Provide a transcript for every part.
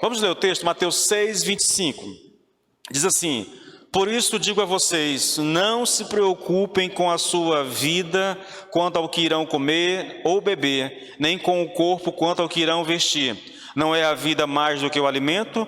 Vamos ler o texto, Mateus 6, 25. Diz assim: por isso digo a vocês, não se preocupem com a sua vida quanto ao que irão comer ou beber, nem com o corpo quanto ao que irão vestir. Não é a vida mais do que o alimento,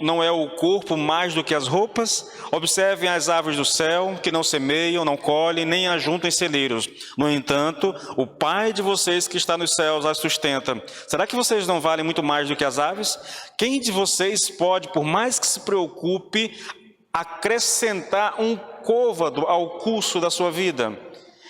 não é o corpo mais do que as roupas? Observem as aves do céu, que não semeiam, não colhem, nem ajuntam em celeiros. No entanto, o Pai de vocês que está nos céus as sustenta. Será que vocês não valem muito mais do que as aves? Quem de vocês pode, por mais que se preocupe, acrescentar um côvado ao curso da sua vida?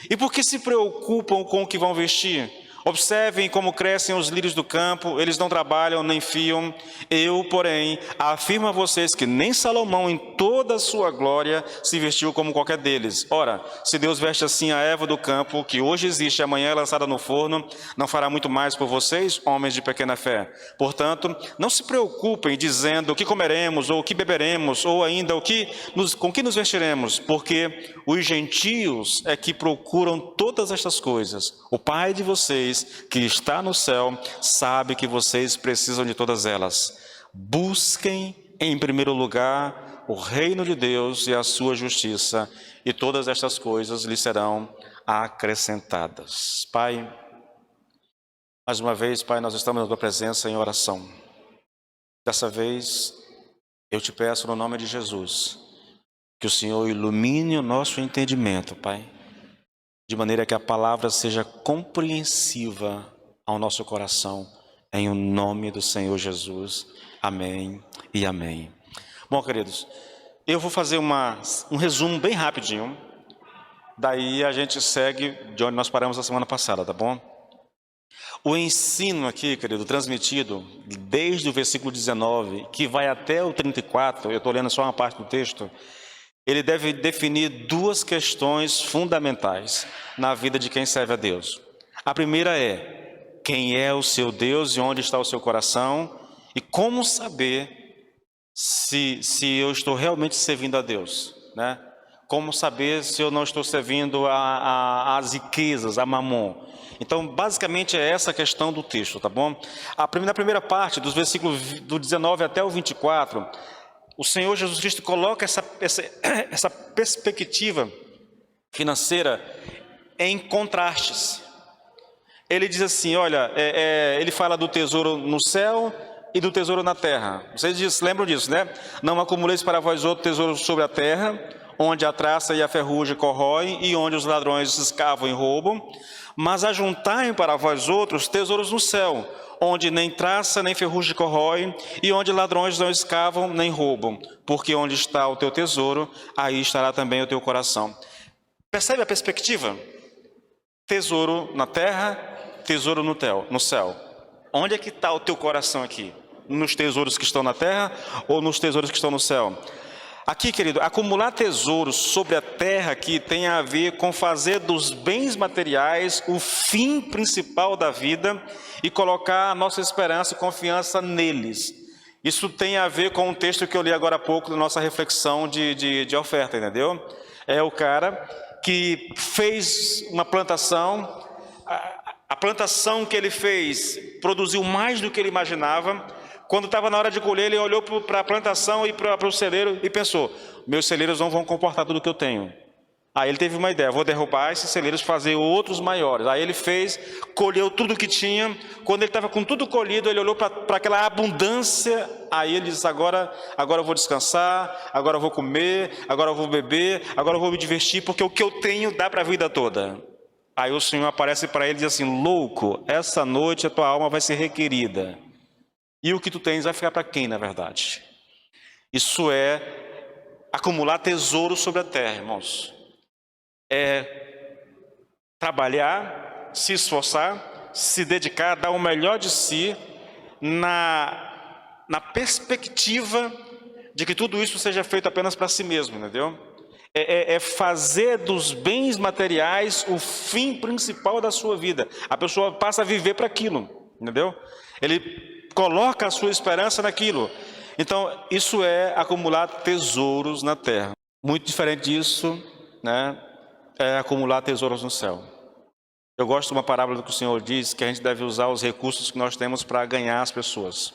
E por que se preocupam com o que vão vestir? Observem como crescem os lírios do campo, eles não trabalham nem fiam. Eu, porém, afirmo a vocês que nem Salomão, em toda a sua glória, se vestiu como qualquer deles. Ora, se Deus veste assim a erva do campo, que hoje existe e amanhã é lançada no forno, não fará muito mais por vocês, homens de pequena fé? Portanto, não se preocupem dizendo o que comeremos, ou o que beberemos, ou ainda com que nos vestiremos, porque os gentios é que procuram todas estas coisas. O Pai de vocês, que está no céu, sabe que vocês precisam de todas elas. Busquem em primeiro lugar o reino de Deus e a sua justiça, e todas estas coisas lhes serão acrescentadas. Pai, mais uma vez, Pai, nós estamos na tua presença em oração. Dessa vez, eu te peço no nome de Jesus, que o Senhor ilumine o nosso entendimento, Pai, de maneira que a palavra seja compreensiva ao nosso coração, em o nome do Senhor Jesus. Amém e amém. Bom, queridos, eu vou fazer um resumo bem rapidinho, daí a gente segue de onde nós paramos a semana passada, tá bom? O ensino aqui, querido, transmitido desde o versículo 19, que vai até o 34, eu estou lendo só uma parte do texto, ele deve definir duas questões fundamentais na vida de quem serve a Deus. A primeira é: quem é o seu Deus e onde está o seu coração? E como saber se eu estou realmente servindo a Deus, né? Como saber se eu não estou servindo às riquezas, a mamon? Então, basicamente é essa a questão do texto, tá bom? Na primeira parte, dos versículos do 19 até o 24, o Senhor Jesus Cristo coloca essa perspectiva financeira em contrastes. Ele diz assim, olha, ele fala do tesouro no céu e do tesouro na terra. Vocês lembram disso, né? Não acumuleis para vós outro tesouro sobre a terra, onde a traça e a ferrugem corroem e onde os ladrões escavam e roubam, mas ajuntai para vós outros tesouros no céu, onde nem traça nem ferrugem corroem e onde ladrões não escavam nem roubam, porque onde está o teu tesouro, aí estará também o teu coração. Percebe a perspectiva? Tesouro na terra, tesouro no céu. Onde é que está o teu coração aqui? Nos tesouros que estão na terra ou nos tesouros que estão no céu? Aqui, querido, acumular tesouros sobre a terra aqui tem a ver com fazer dos bens materiais o fim principal da vida e colocar a nossa esperança e confiança neles. Isso tem a ver com o texto que eu li agora há pouco da nossa reflexão de oferta, entendeu? É o cara que fez uma plantação, a plantação que ele fez produziu mais do que ele imaginava. Quando estava na hora de colher, ele olhou para a plantação e para o celeiro e pensou: meus celeiros não vão comportar tudo o que eu tenho. Aí ele teve uma ideia: vou derrubar esses celeiros e fazer outros maiores. Aí ele fez, colheu tudo o que tinha. Quando ele estava com tudo colhido, ele olhou para aquela abundância. Aí ele disse: agora eu vou descansar, agora eu vou comer, agora eu vou beber, agora eu vou me divertir, porque o que eu tenho dá para a vida toda. Aí o Senhor aparece para ele e diz assim: louco, essa noite a tua alma vai ser requerida. E o que tu tens vai ficar para quem, na verdade? Isso é acumular tesouro sobre a terra, irmãos. É trabalhar, se esforçar, se dedicar, dar o melhor de si na perspectiva de que tudo isso seja feito apenas para si mesmo, entendeu? É fazer dos bens materiais o fim principal da sua vida. A pessoa passa a viver para aquilo, entendeu? Ele coloca a sua esperança naquilo. Então, isso é acumular tesouros na terra. Muito diferente disso, né, é acumular tesouros no céu. Eu gosto de uma parábola do que o Senhor diz, que a gente deve usar os recursos que nós temos para ganhar as pessoas.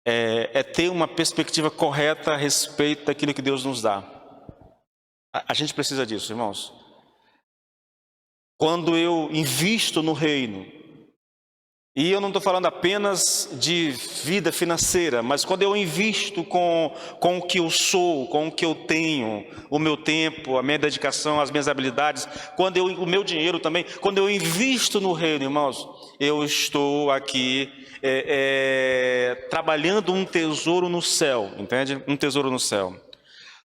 é ter uma perspectiva correta a respeito daquilo que Deus nos dá. A gente precisa disso, irmãos. Quando eu invisto no reino, e eu não estou falando apenas de vida financeira, mas quando eu invisto com o que eu sou, com o que eu tenho, o meu tempo, a minha dedicação, as minhas habilidades, o meu dinheiro também, quando eu invisto no reino, irmãos, eu estou aqui trabalhando um tesouro no céu, entende? Um tesouro no céu.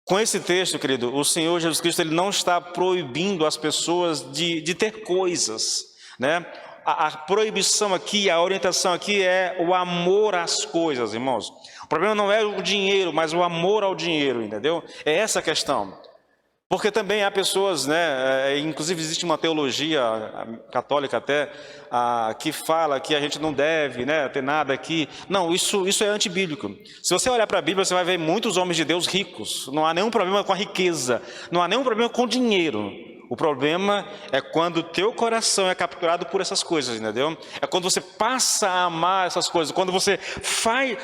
Com esse texto, querido, o Senhor Jesus Cristo ele não está proibindo as pessoas de ter coisas, né? A proibição aqui, a orientação aqui é o amor às coisas, irmãos. O problema não é o dinheiro, mas o amor ao dinheiro, entendeu? É essa a questão. Porque também há pessoas, né, inclusive existe uma teologia católica até, que fala que a gente não deve, né, ter nada aqui. Não, isso é antibíblico. Se você olhar para a Bíblia, você vai ver muitos homens de Deus ricos. Não há nenhum problema com a riqueza, não há nenhum problema com o dinheiro. O problema é quando o teu coração é capturado por essas coisas, entendeu? É quando você passa a amar essas coisas, quando você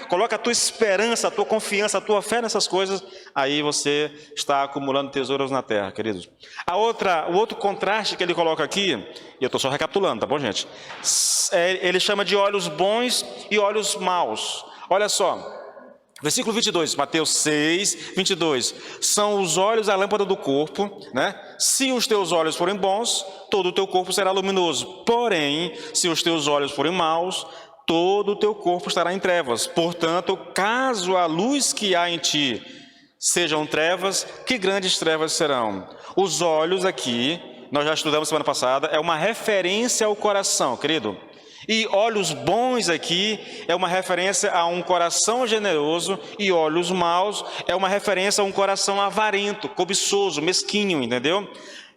coloca a tua esperança, a tua confiança, a tua fé nessas coisas, aí você está acumulando tesouros na terra, queridos. O outro contraste que ele coloca aqui, e eu estou só recapitulando, tá bom, gente? Ele chama de olhos bons e olhos maus. Olha só. Versículo 22, Mateus 6, 22. São os olhos a lâmpada do corpo, né? Se os teus olhos forem bons, todo o teu corpo será luminoso. Porém, se os teus olhos forem maus, todo o teu corpo estará em trevas. Portanto, caso a luz que há em ti sejam trevas, que grandes trevas serão? Os olhos aqui, nós já estudamos semana passada, é uma referência ao coração, querido. E olhos bons aqui é uma referência a um coração generoso, e olhos maus é uma referência a um coração avarento, cobiçoso, mesquinho, entendeu?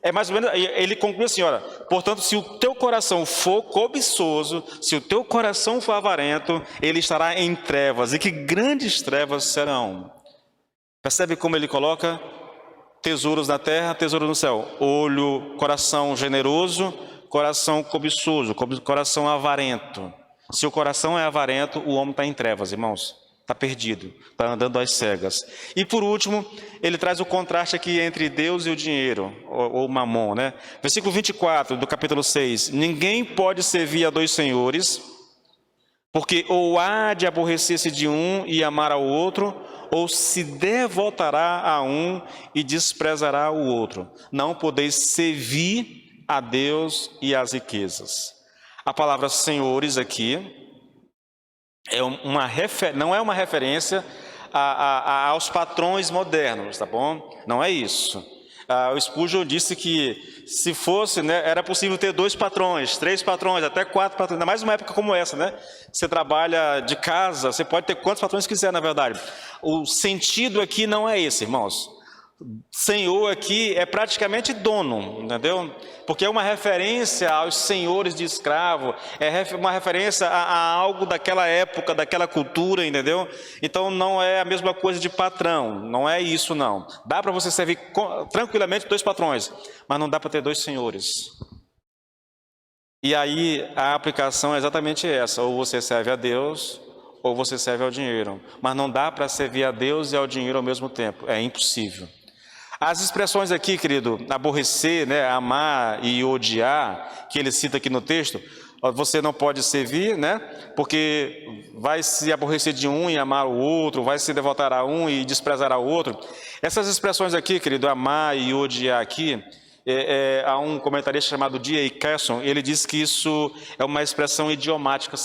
É mais ou menos, ele conclui assim, olha, portanto, se o teu coração for cobiçoso, se o teu coração for avarento, ele estará em trevas, e que grandes trevas serão. Percebe como ele coloca? Tesouros na terra, tesouro no céu. Coração generoso, coração cobiçoso, coração avarento. Se o coração é avarento, o homem está em trevas, irmãos. Está perdido, está andando às cegas. E por último, ele traz o contraste aqui entre Deus e o dinheiro, ou mamon, né? Versículo 24 do capítulo 6. Ninguém pode servir a dois senhores, porque ou há de aborrecer-se de um e amar ao outro, ou se devotará a um e desprezará o outro. Não podeis servir a Deus e às riquezas. A palavra senhores aqui não é uma referência aos patrões modernos, tá bom? Não é isso. O Spurgeon disse que se fosse, né, era possível ter 2 patrões, 3 patrões, até 4 patrões, ainda mais numa época como essa, né? Você trabalha de casa, você pode ter quantos patrões quiser, na verdade. O sentido aqui não é esse, irmãos. Senhor aqui é praticamente dono, entendeu? Porque é uma referência aos senhores de escravo, é uma referência a algo daquela época, daquela cultura, entendeu? Então não é a mesma coisa de patrão, não é isso não. Dá para você servir tranquilamente 2 patrões, mas não dá para ter 2 senhores. E aí a aplicação é exatamente essa, ou você serve a Deus, ou você serve ao dinheiro. Mas não dá para servir a Deus e ao dinheiro ao mesmo tempo, é impossível. As expressões aqui, querido, aborrecer, né, amar e odiar, que ele cita aqui no texto, você não pode servir, né, porque vai se aborrecer de um e amar o outro, vai se devotar a um e desprezar ao outro. Essas expressões aqui, querido, amar e odiar aqui, há um comentarista chamado D.A. Carson, ele diz que isso é uma expressão idiomática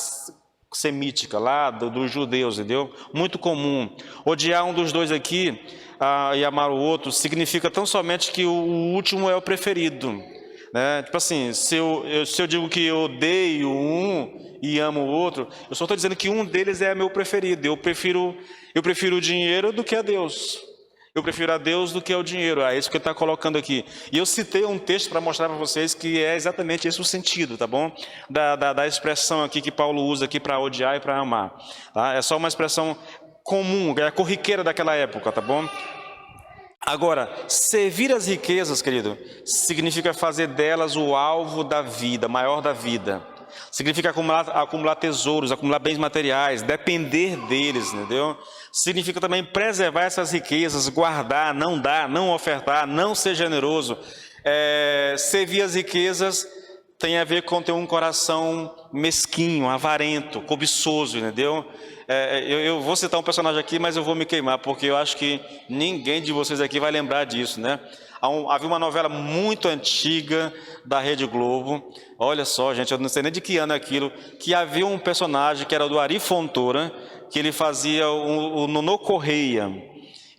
semítica, lá dos judeus, entendeu? Muito comum. Odiar um dos dois aqui e amar o outro significa tão somente que o último é o preferido, né? Tipo assim, se eu digo que eu odeio um e amo o outro, eu só estou dizendo que um deles é meu preferido. Eu prefiro o dinheiro do que a Deus. Eu prefiro a Deus do que ao dinheiro. É isso que ele está colocando aqui. E eu citei um texto para mostrar para vocês que é exatamente esse o sentido, tá bom? Da expressão aqui que Paulo usa aqui para odiar e para amar. Tá? É só uma expressão comum, é corriqueira daquela época, tá bom? Agora, servir as riquezas, querido, significa fazer delas o alvo da vida, maior da vida. Significa acumular tesouros, acumular bens materiais, depender deles, entendeu? Significa também preservar essas riquezas, guardar, não dar, não ofertar, não ser generoso. Servir as riquezas tem a ver com ter um coração mesquinho, avarento, cobiçoso, entendeu? Eu vou citar um personagem aqui, mas eu vou me queimar, porque eu acho que ninguém de vocês aqui vai lembrar disso, né? Havia uma novela muito antiga da Rede Globo, olha só, gente, eu não sei nem de que ano é aquilo, que havia um personagem que era do Ari Fontoura, que ele fazia o Nonô Correia.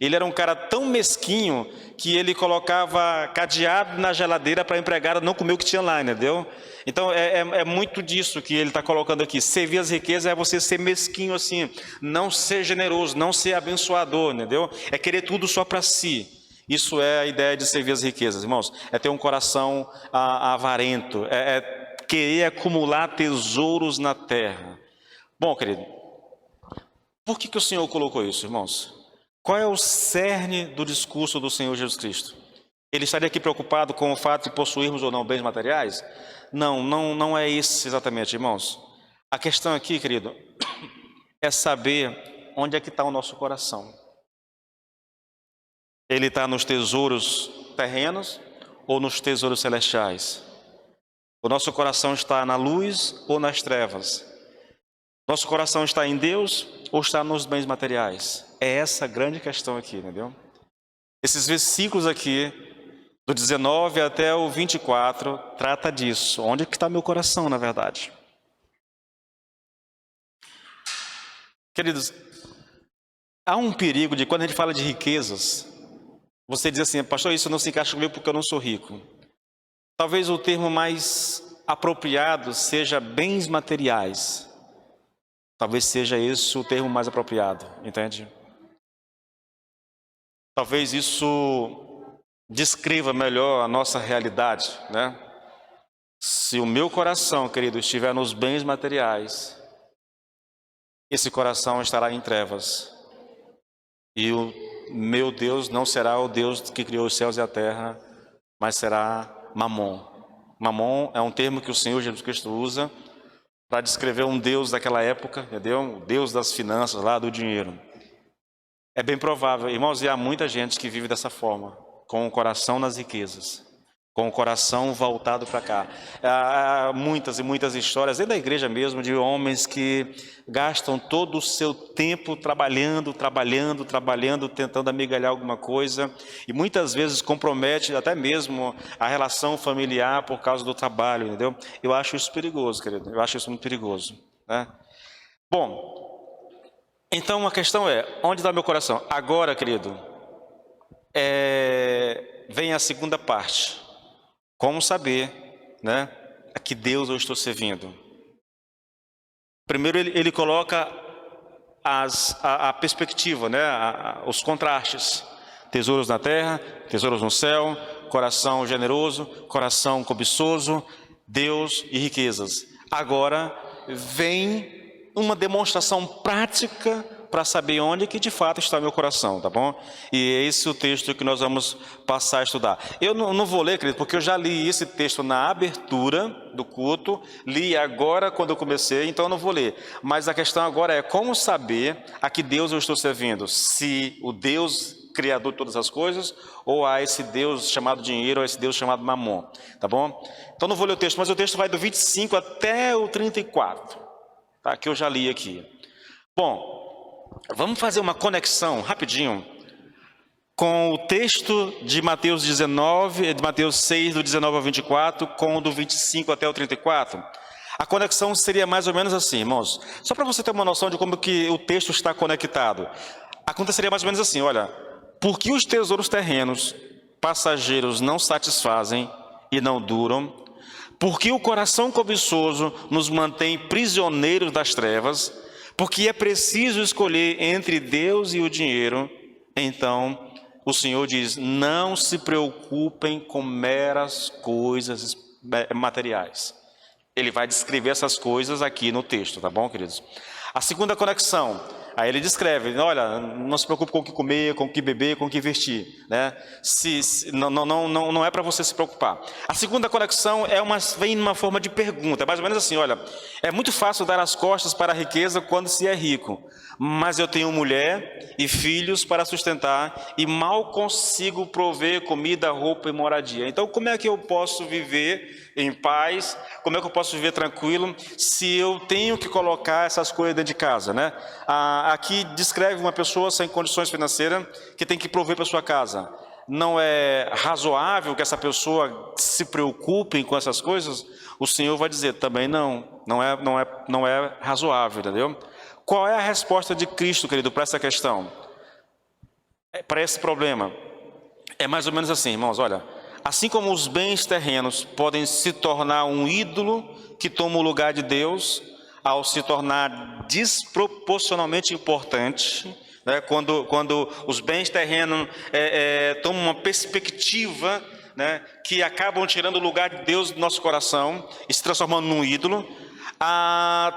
Ele era um cara tão mesquinho que ele colocava cadeado na geladeira para a empregada não comer o que tinha lá, entendeu? Então é muito disso que ele está colocando aqui. Servir as riquezas é você ser mesquinho assim, não ser generoso, não ser abençoador, entendeu? É querer tudo só para si. Isso é a ideia de servir as riquezas, irmãos. É ter um coração avarento, é querer acumular tesouros na terra. Bom, querido, por que o Senhor colocou isso, irmãos? Qual é o cerne do discurso do Senhor Jesus Cristo? Ele estaria aqui preocupado com o fato de possuirmos ou não bens materiais? Não é isso exatamente, irmãos. A questão aqui, querido, é saber onde é que está o nosso coração. Ele está nos tesouros terrenos ou nos tesouros celestiais? O nosso coração está na luz ou nas trevas? Nosso coração está em Deus ou está nos bens materiais? É essa a grande questão aqui, entendeu? Esses versículos aqui, do 19 até o 24, trata disso. Onde é que está meu coração, na verdade? Queridos, há um perigo de quando a gente fala de riquezas, você diz assim, pastor, isso não se encaixa comigo porque eu não sou rico. Talvez o termo mais apropriado seja bens materiais. Talvez seja esse o termo mais apropriado, entende? Talvez isso descreva melhor a nossa realidade, né? Se o meu coração, querido, estiver nos bens materiais, esse coração estará em trevas. E o meu Deus não será o Deus que criou os céus e a terra, mas será Mamon. Mamon é um termo que o Senhor Jesus Cristo usa para descrever um Deus daquela época, entendeu? O Deus das finanças, lá do dinheiro. É bem provável, irmãos, e há muita gente que vive dessa forma, com o coração nas riquezas, com o coração voltado para cá. Há muitas e muitas histórias, dentro da igreja mesmo, de homens que gastam todo o seu tempo trabalhando, tentando amigalhar alguma coisa, e muitas vezes compromete até mesmo a relação familiar por causa do trabalho, entendeu? Eu acho isso perigoso, querido, eu acho isso muito perigoso, né? Bom, então a questão é, onde está meu coração? Agora, querido, vem a segunda parte. Como saber, né, a que Deus eu estou servindo? Primeiro ele coloca a perspectiva, né, os contrastes. Tesouros na terra, tesouros no céu, coração generoso, coração cobiçoso, Deus e riquezas. Agora vem uma demonstração prática para saber onde que de fato está meu coração, tá bom? E é esse o texto que nós vamos passar a estudar. Eu não vou ler, querido, porque eu já li esse texto na abertura do culto, li agora quando eu comecei, então eu não vou ler. Mas a questão agora é como saber a que Deus eu estou servindo, se o Deus criador de todas as coisas, ou a esse Deus chamado dinheiro, ou a esse Deus chamado mamon, tá bom? Então não vou ler o texto, mas o texto vai do 25 até o 34, tá? Que eu já li aqui. Bom, vamos fazer uma conexão rapidinho com o texto de Mateus 19, de Mateus 6, do 19 ao 24, com o do 25 até o 34. A conexão seria mais ou menos assim, irmãos. Só para você ter uma noção de como que o texto está conectado. Aconteceria mais ou menos assim, olha, porque os tesouros terrenos, passageiros, não satisfazem e não duram, porque o coração cobiçoso nos mantém prisioneiros das trevas, porque é preciso escolher entre Deus e o dinheiro, então o Senhor diz, não se preocupem com meras coisas materiais. Ele vai descrever essas coisas aqui no texto, tá bom, queridos? A segunda conexão Aí ele descreve, olha, não se preocupe com o que comer, com o que beber, com o que vestir, né? Não é para você se preocupar. A segunda conexão vem numa forma de pergunta, é mais ou menos assim, olha, é muito fácil dar as costas para a riqueza quando se é rico, mas eu tenho mulher e filhos para sustentar e mal consigo prover comida, roupa e moradia. Então, como é que eu posso viver em paz? Como é que eu posso viver tranquilo se eu tenho que colocar essas coisas dentro de casa, né? Aqui descreve uma pessoa sem condições financeiras que tem que prover para sua casa. Não é razoável que essa pessoa se preocupe com essas coisas? O Senhor vai dizer também não é razoável, entendeu? Qual é a resposta de Cristo, querido, para essa questão? Para esse problema? É mais ou menos assim, irmãos, olha, assim como os bens terrenos podem se tornar um ídolo que toma o lugar de Deus, ao se tornar desproporcionalmente importante, né, quando os bens terrenos tomam uma perspectiva, né, que acabam tirando o lugar de Deus do nosso coração e se transformando num ídolo,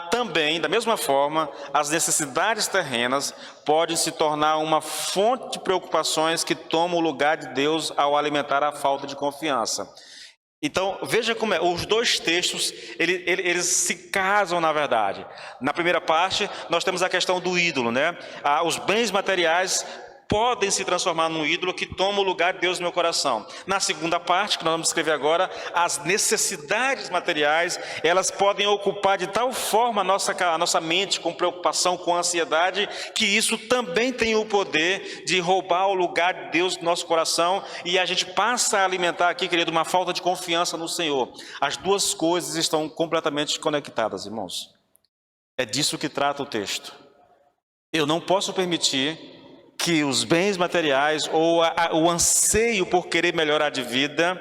também, da mesma forma, as necessidades terrenas podem se tornar uma fonte de preocupações que tomam o lugar de Deus ao alimentar a falta de confiança. Então, veja como os dois textos, eles se casam na verdade. Na primeira parte, nós temos a questão do ídolo, né? Os bens materiais podem se transformar num ídolo que toma o lugar de Deus no meu coração. Na segunda parte, que nós vamos escrever agora, as necessidades materiais, elas podem ocupar de tal forma a nossa mente com preocupação, com ansiedade, que isso também tem o poder de roubar o lugar de Deus no nosso coração, e a gente passa a alimentar aqui, querido, uma falta de confiança no Senhor. As duas coisas estão completamente conectadas, irmãos. É disso que trata o texto. Eu não posso permitir que os bens materiais ou o anseio por querer melhorar de vida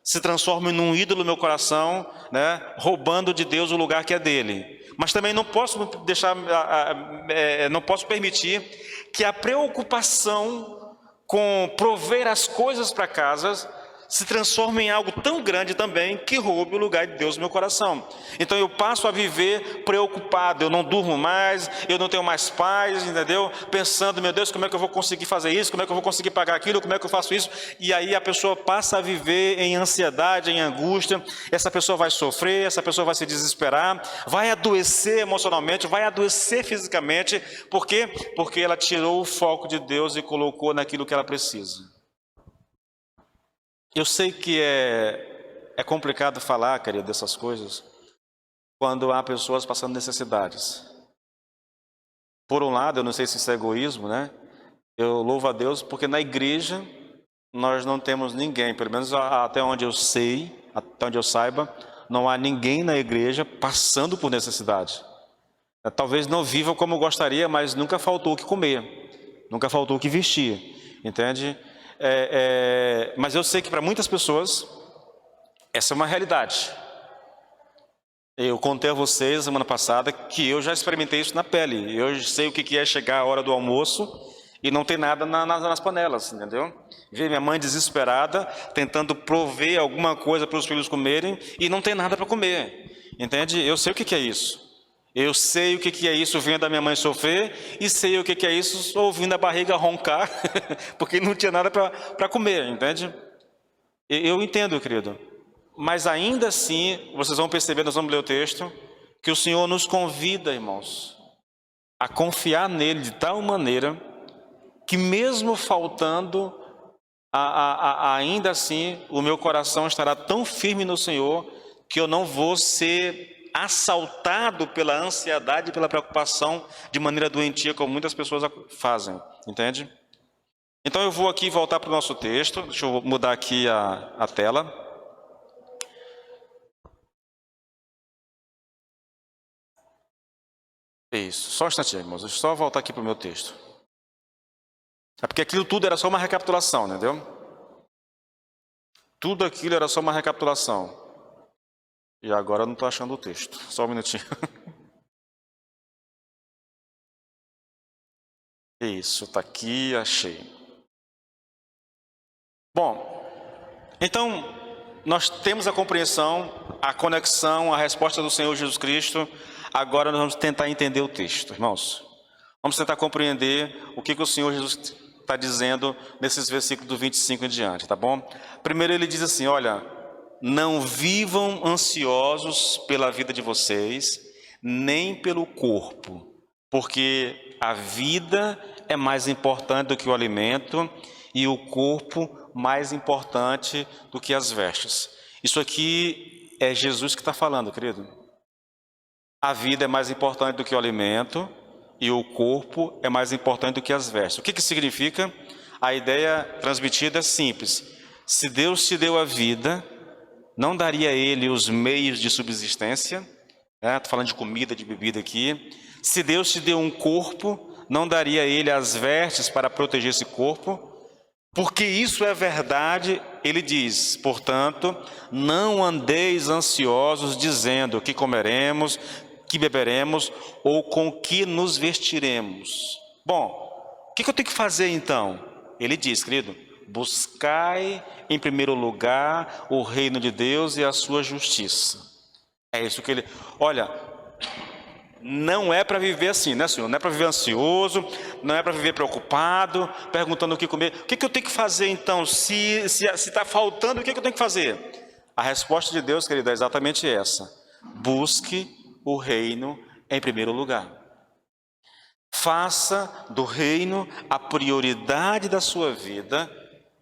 se transforme num ídolo no meu coração, né, roubando de Deus o lugar que é dele. Mas também não posso permitir que a preocupação com prover as coisas para casa se transforma em algo tão grande também que roube o lugar de Deus no meu coração. Então eu passo a viver preocupado, eu não durmo mais, eu não tenho mais paz, entendeu? Pensando, meu Deus, como é que eu vou conseguir fazer isso? Como é que eu vou conseguir pagar aquilo? Como é que eu faço isso? E aí a pessoa passa a viver em ansiedade, em angústia. Essa pessoa vai sofrer, essa pessoa vai se desesperar, vai adoecer emocionalmente, vai adoecer fisicamente. Por quê? Porque ela tirou o foco de Deus e colocou naquilo que ela precisa. Eu sei que é complicado falar, querido, dessas coisas, quando há pessoas passando necessidades. Por um lado, eu não sei se isso é egoísmo, né? Eu louvo a Deus porque na igreja nós não temos ninguém, pelo menos até onde eu sei, até onde eu saiba, não há ninguém na igreja passando por necessidade. Talvez não viva como gostaria, mas nunca faltou o que comer, nunca faltou o que vestir, entende? Mas eu sei que para muitas pessoas essa é uma realidade. Eu contei a vocês semana passada que eu já experimentei isso na pele. Eu sei o que é chegar a hora do almoço e não ter nada nas panelas, entendeu? Ver minha mãe desesperada, tentando prover alguma coisa para os filhos comerem e não tem nada para comer, entende? Eu sei o que é isso. Eu sei o que é isso ouvindo a minha mãe sofrer e sei o que é isso ouvindo a barriga roncar, porque não tinha nada para comer, entende? Eu entendo, querido. Mas ainda assim, vocês vão perceber, nós vamos ler o texto, que o Senhor nos convida, irmãos, a confiar nele de tal maneira que mesmo faltando, ainda assim, o meu coração estará tão firme no Senhor que eu não vou ser assaltado pela ansiedade e pela preocupação de maneira doentia, como muitas pessoas fazem, entende? Então eu vou aqui voltar para o nosso texto, deixa eu mudar aqui a tela. Isso, só um instantinho, irmãos, deixa eu só voltar aqui para o meu texto. É porque aquilo tudo era só uma recapitulação, entendeu? Tudo aquilo era só uma recapitulação. E agora eu não estou achando o texto. Só um minutinho. Isso, está aqui, achei. Bom, então, nós temos a compreensão, a conexão, a resposta do Senhor Jesus Cristo. Agora nós vamos tentar entender o texto, irmãos. Vamos tentar compreender o que o Senhor Jesus está dizendo nesses versículos do 25 em diante, tá bom? Primeiro ele diz assim, olha, não vivam ansiosos pela vida de vocês, nem pelo corpo, porque a vida é mais importante do que o alimento e o corpo mais importante do que as vestes. Isso aqui é Jesus que está falando, querido. A vida é mais importante do que o alimento e o corpo é mais importante do que as vestes. O que significa? A ideia transmitida é simples. Se Deus te deu a vida, não daria a Ele os meios de subsistência? Estou falando de comida, de bebida aqui. Se Deus te deu um corpo, não daria a Ele as vestes para proteger esse corpo? Porque isso é verdade, Ele diz, portanto, não andeis ansiosos dizendo que comeremos, que beberemos ou com que nos vestiremos. Bom, o que eu tenho que fazer então? Ele diz, querido, buscai em primeiro lugar o reino de Deus e a sua justiça. É isso que ele... Olha, não é para viver assim, né, Senhor? Não é para viver ansioso, não é para viver preocupado, perguntando o que comer. O que eu tenho que fazer então? Se está faltando, o que eu tenho que fazer? A resposta de Deus, querido, é exatamente essa. Busque o reino em primeiro lugar. Faça do reino a prioridade da sua vida,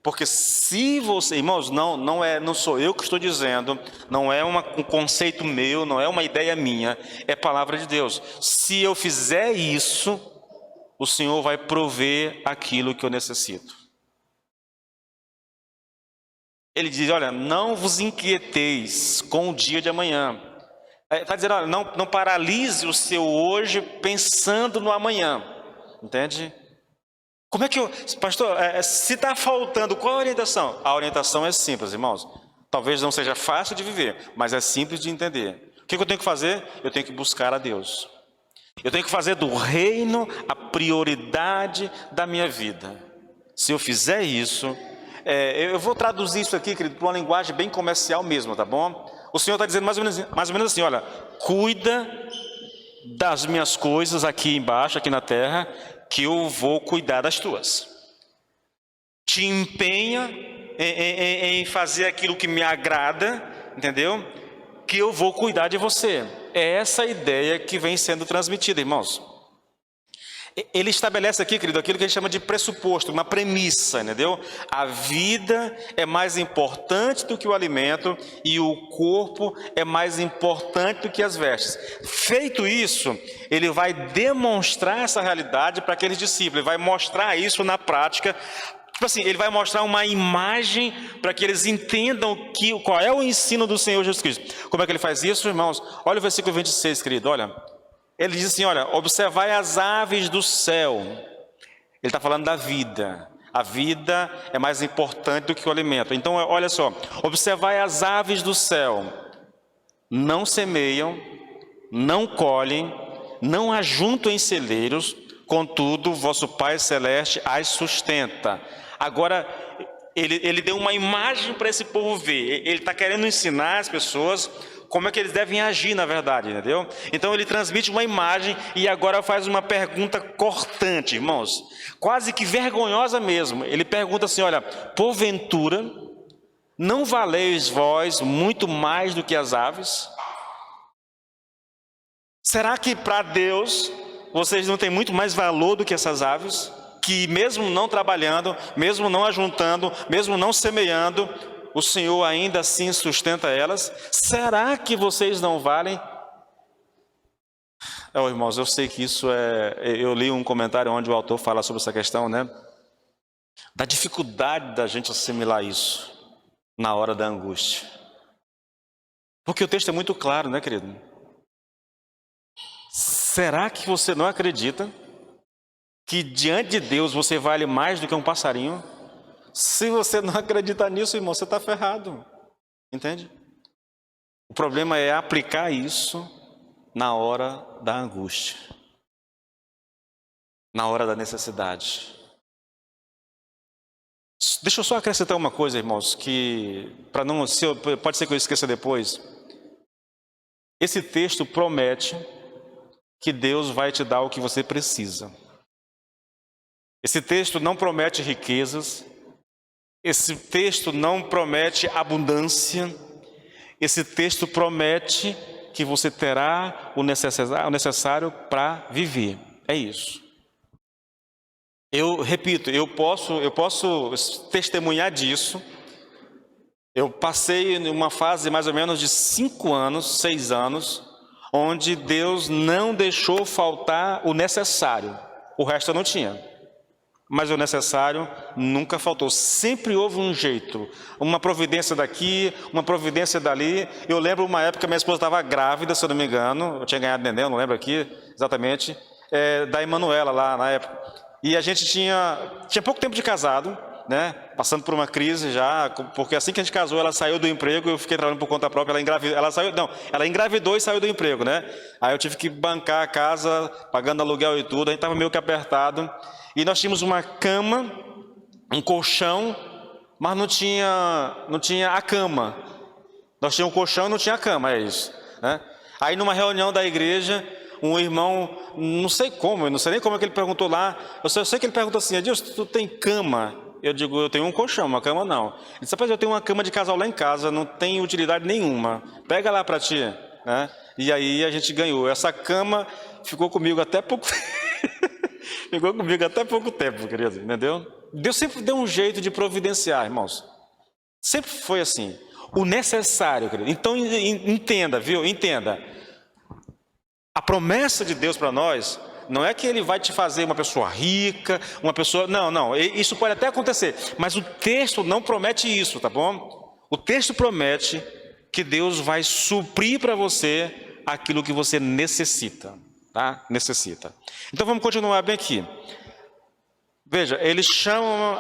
porque se você, irmãos, não sou eu que estou dizendo, não é um conceito meu, não é uma ideia minha, é palavra de Deus. Se eu fizer isso, o Senhor vai prover aquilo que eu necessito. Ele diz, olha, não vos inquieteis com o dia de amanhã. Está dizendo, olha, não paralise o seu hoje pensando no amanhã. Entende? Como é que pastor, se está faltando, qual a orientação? A orientação é simples, irmãos. Talvez não seja fácil de viver, mas é simples de entender. O que eu tenho que fazer? Eu tenho que buscar a Deus. Eu tenho que fazer do reino a prioridade da minha vida. Se eu fizer isso, eu vou traduzir isso aqui, querido, para uma linguagem bem comercial mesmo, tá bom? O Senhor está dizendo mais ou menos assim, olha, cuida das minhas coisas aqui embaixo, aqui na terra, que eu vou cuidar das tuas. Te empenha em fazer aquilo que me agrada, entendeu? Que eu vou cuidar de você. É essa a ideia que vem sendo transmitida, irmãos. Ele estabelece aqui, querido, aquilo que a gente chama de pressuposto, uma premissa, entendeu? A vida é mais importante do que o alimento e o corpo é mais importante do que as vestes. Feito isso, ele vai demonstrar essa realidade para aqueles discípulos, ele vai mostrar isso na prática. Tipo assim, ele vai mostrar uma imagem para que eles entendam qual é o ensino do Senhor Jesus Cristo. Como é que ele faz isso, irmãos? Olha o versículo 26, querido, olha. Ele diz assim, olha, observai as aves do céu. Ele está falando da vida. A vida é mais importante do que o alimento. Então, olha só, observai as aves do céu. Não semeiam, não colhem, não ajuntam em celeiros, contudo, vosso Pai Celeste as sustenta. Agora, ele deu uma imagem para esse povo ver. Ele está querendo ensinar as pessoas como é que eles devem agir, na verdade, entendeu? Então ele transmite uma imagem e agora faz uma pergunta cortante, irmãos, quase que vergonhosa mesmo. Ele pergunta assim, olha, porventura, não valeis vós muito mais do que as aves? Será que para Deus, vocês não têm muito mais valor do que essas aves? Que mesmo não trabalhando, mesmo não ajuntando, mesmo não semeando, o Senhor ainda assim sustenta elas? Será que vocês não valem? Irmãos, eu sei que isso eu li um comentário onde o autor fala sobre essa questão, né? Da dificuldade da gente assimilar isso na hora da angústia. Porque o texto é muito claro, né, querido? Será que você não acredita que diante de Deus você vale mais do que um passarinho? Se você não acreditar nisso, irmão, você está ferrado. Entende? O problema é aplicar isso na hora da angústia, na hora da necessidade. Deixa eu só acrescentar uma coisa, irmãos, que pode ser que eu esqueça depois. Esse texto promete que Deus vai te dar o que você precisa. Esse texto não promete riquezas, esse texto não promete abundância, esse texto promete que você terá o necessário para viver. É isso. Eu repito, eu posso testemunhar disso. Eu passei numa fase mais ou menos de 5 anos, 6 anos, onde Deus não deixou faltar o necessário. O resto eu não tinha. Mas o necessário nunca faltou. Sempre houve um jeito. Uma providência daqui, uma providência dali. Eu lembro uma época, minha esposa estava grávida, se eu não me engano. Eu tinha ganhado neném, não lembro aqui exatamente. Da Emanuela lá na época. E a gente tinha pouco tempo de casado, né? Passando por uma crise já, porque assim que a gente casou, ela saiu do emprego, eu fiquei trabalhando por conta própria, ela engravidou e saiu do emprego, né? Aí eu tive que bancar a casa, pagando aluguel e tudo, a gente estava meio que apertado, e nós tínhamos uma cama, um colchão, mas não tinha a cama. Nós tínhamos um colchão e não tinha a cama, é isso, né? Aí numa reunião da igreja, um irmão, não sei nem como é que ele perguntou lá, eu sei que ele perguntou assim: Adilson, tu tem cama? Eu digo, eu tenho um colchão, uma cama não. Ele disse, rapaz, eu tenho uma cama de casal lá em casa, não tem utilidade nenhuma. Pega lá para ti, né? E aí a gente ganhou. Essa cama ficou comigo até pouco tempo, querido, entendeu? Deus sempre deu um jeito de providenciar, irmãos. Sempre foi assim. O necessário, querido. Então entenda, viu? Entenda. A promessa de Deus para nós não é que Ele vai te fazer uma pessoa rica, uma pessoa... Não, isso pode até acontecer, mas o texto não promete isso, tá bom? O texto promete que Deus vai suprir para você aquilo que você necessita, tá? Necessita. Então vamos continuar bem aqui. Veja, eles chamam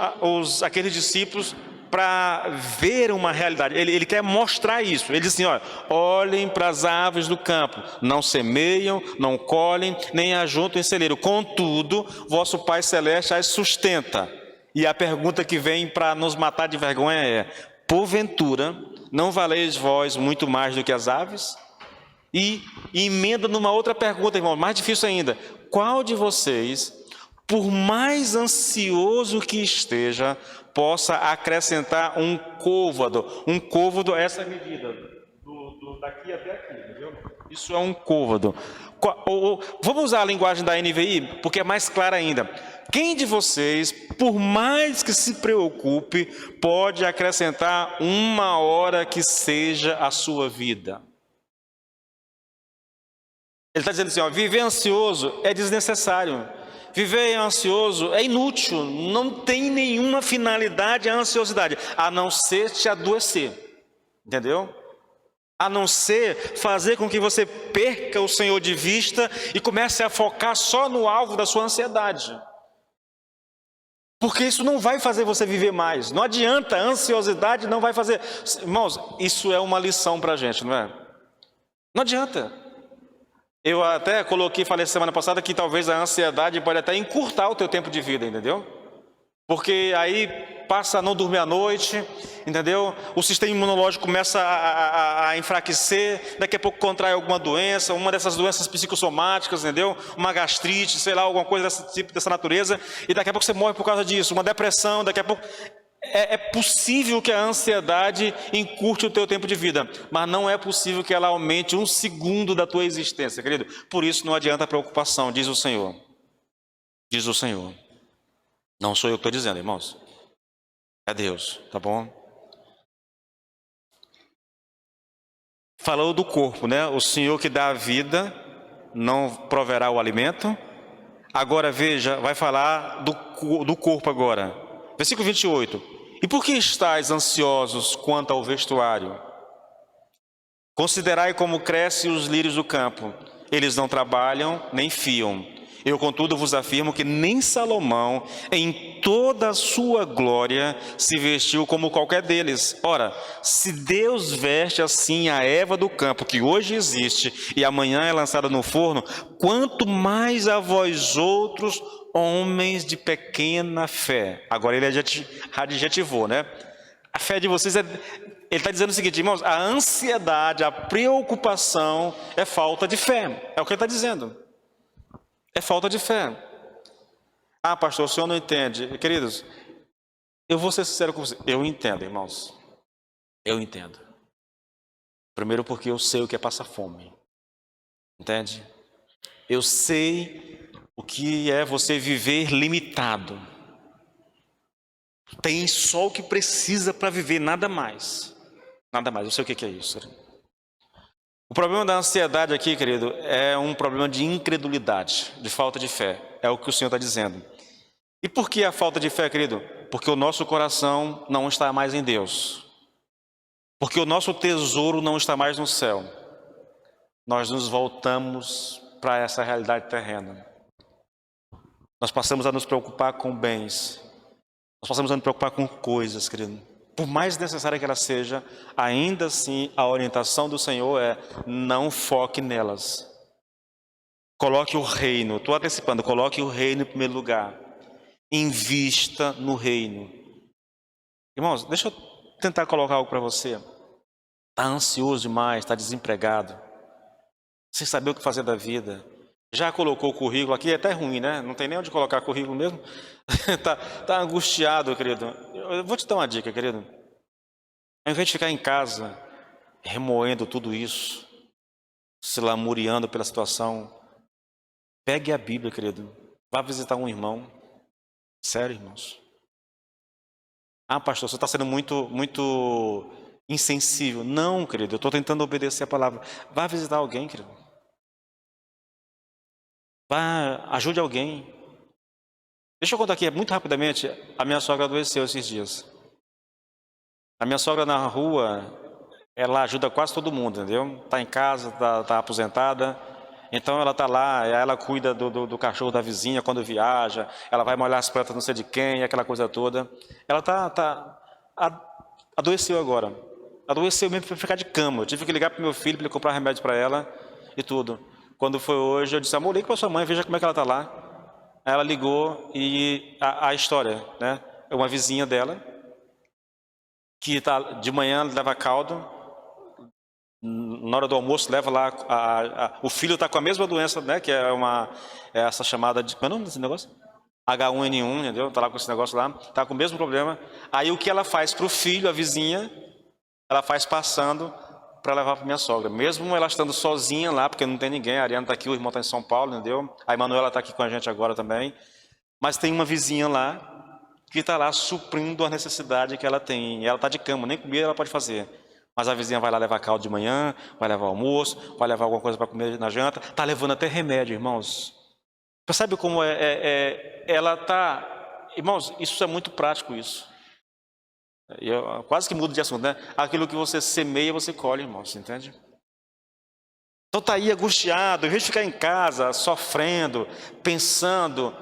aqueles discípulos para ver uma realidade. Ele quer mostrar isso. Ele diz assim, olhem para as aves do campo, não semeiam, não colhem, nem ajuntam em celeiro. Contudo, vosso Pai Celeste as sustenta. E a pergunta que vem para nos matar de vergonha é: porventura, não valeis vós muito mais do que as aves? E emenda numa outra pergunta, irmão, mais difícil ainda. Qual de vocês, por mais ansioso que esteja, possa acrescentar um côvado? Um côvado é essa medida, daqui até aqui, entendeu? Isso é um côvado. Vamos usar a linguagem da NVI, porque é mais clara ainda. Quem de vocês, por mais que se preocupe, pode acrescentar 1 hora que seja a sua vida? Ele está dizendo assim, viver ansioso é desnecessário. Viver ansioso é inútil, não tem nenhuma finalidade a ansiosidade, a não ser te adoecer, entendeu? A não ser fazer com que você perca o Senhor de vista e comece a focar só no alvo da sua ansiedade. Porque isso não vai fazer você viver mais, não adianta, a ansiosidade não vai fazer... Irmãos, isso é uma lição para a gente, não é? Não adianta. Eu até falei semana passada que talvez a ansiedade pode até encurtar o teu tempo de vida, entendeu? Porque aí passa a não dormir à noite, entendeu? O sistema imunológico começa a enfraquecer, daqui a pouco contrai alguma doença, uma dessas doenças psicossomáticas, entendeu? Uma gastrite, sei lá, alguma coisa dessa natureza, e daqui a pouco você morre por causa disso, uma depressão, daqui a pouco... É possível que a ansiedade encurte o teu tempo de vida, mas não é possível que ela aumente 1 segundo da tua existência, querido. Por isso não adianta a preocupação, diz o Senhor. Diz o Senhor. Não sou eu que estou dizendo, irmãos. É Deus, tá bom? Falou do corpo, né? O Senhor que dá a vida não proverá o alimento. Agora veja, vai falar do corpo agora. Versículo 28. E por que estáis ansiosos quanto ao vestuário? Considerai como crescem os lírios do campo. Eles não trabalham, nem fiam. Eu, contudo, vos afirmo que nem Salomão, em toda a sua glória, se vestiu como qualquer deles. Ora, se Deus veste assim a erva do campo, que hoje existe, e amanhã é lançada no forno, quanto mais a vós outros, homens de pequena fé. Agora ele adjetivou, né? A fé de vocês ele está dizendo o seguinte, irmãos, a ansiedade, a preocupação é falta de fé. É o que ele está dizendo. É falta de fé. Ah, pastor, o senhor não entende. Queridos, eu vou ser sincero com vocês. Eu entendo, irmãos. Eu entendo. Primeiro porque eu sei o que é passar fome. Entende? Eu sei o que é você viver limitado. Tem só o que precisa para viver, nada mais. Nada mais, eu sei o que é isso. O problema da ansiedade aqui, querido, é um problema de incredulidade, de falta de fé. É o que o Senhor está dizendo. E por que a falta de fé, querido? Porque o nosso coração não está mais em Deus. Porque o nosso tesouro não está mais no céu. Nós nos voltamos para essa realidade terrena. Nós passamos a nos preocupar com bens. Nós passamos a nos preocupar com coisas, querido. Por mais necessária que ela seja, ainda assim a orientação do Senhor é: não foque nelas. Coloque o reino, estou antecipando, coloque o reino em primeiro lugar. Invista no reino. Irmãos, deixa eu tentar colocar algo para você. Está ansioso demais, está desempregado, sem saber o que fazer da vida. Já colocou o currículo aqui, é até ruim, né? Não tem nem onde colocar currículo mesmo. tá angustiado, querido. Eu vou te dar uma dica, querido. Ao invés de ficar em casa, remoendo tudo isso, se lamuriando pela situação, pegue a Bíblia, querido. Vá visitar um irmão. Sério, irmãos. Ah, pastor, você está sendo muito insensível. Não, querido, eu estou tentando obedecer a palavra. Vá visitar alguém, querido. Vá, ajude alguém. Deixa eu contar aqui muito rapidamente. A minha sogra adoeceu esses dias. A minha sogra na rua, ela ajuda quase todo mundo, entendeu? Está em casa, tá aposentada. Então ela está lá, ela cuida do cachorro da vizinha quando viaja. Ela vai molhar as plantas não sei de quem, aquela coisa toda. Ela adoeceu agora. Adoeceu mesmo para ficar de cama. Eu tive que ligar para o meu filho para ele comprar remédio para ela e tudo. Quando foi hoje, eu disse: amor, liga para sua mãe, veja como é que ela está lá. Aí ela ligou e a história, né? É uma vizinha dela que tá, de manhã leva caldo, na hora do almoço leva lá, o filho está com a mesma doença, né? Que é essa chamada de, qual é o nome desse negócio? H1N1, entendeu? Está lá com esse negócio lá, está com o mesmo problema. Aí o que ela faz para o filho, a vizinha, ela faz passando para levar para minha sogra. Mesmo ela estando sozinha lá, porque não tem ninguém, a Ariana está aqui, o irmão está em São Paulo, entendeu? A Emanuela está aqui com a gente agora também. Mas tem uma vizinha lá que está lá suprindo a necessidade que ela tem. Ela está de cama, nem comida ela pode fazer. Mas a vizinha vai lá levar caldo de manhã, vai levar almoço, vai levar alguma coisa para comer na janta. Está levando até remédio, irmãos. Percebe como ela está... Irmãos, isso é muito prático, isso. Eu quase que mudo de assunto, né? Aquilo que você semeia, você colhe, irmãos, entende? Então está aí angustiado, em vez de ficar em casa, sofrendo, pensando.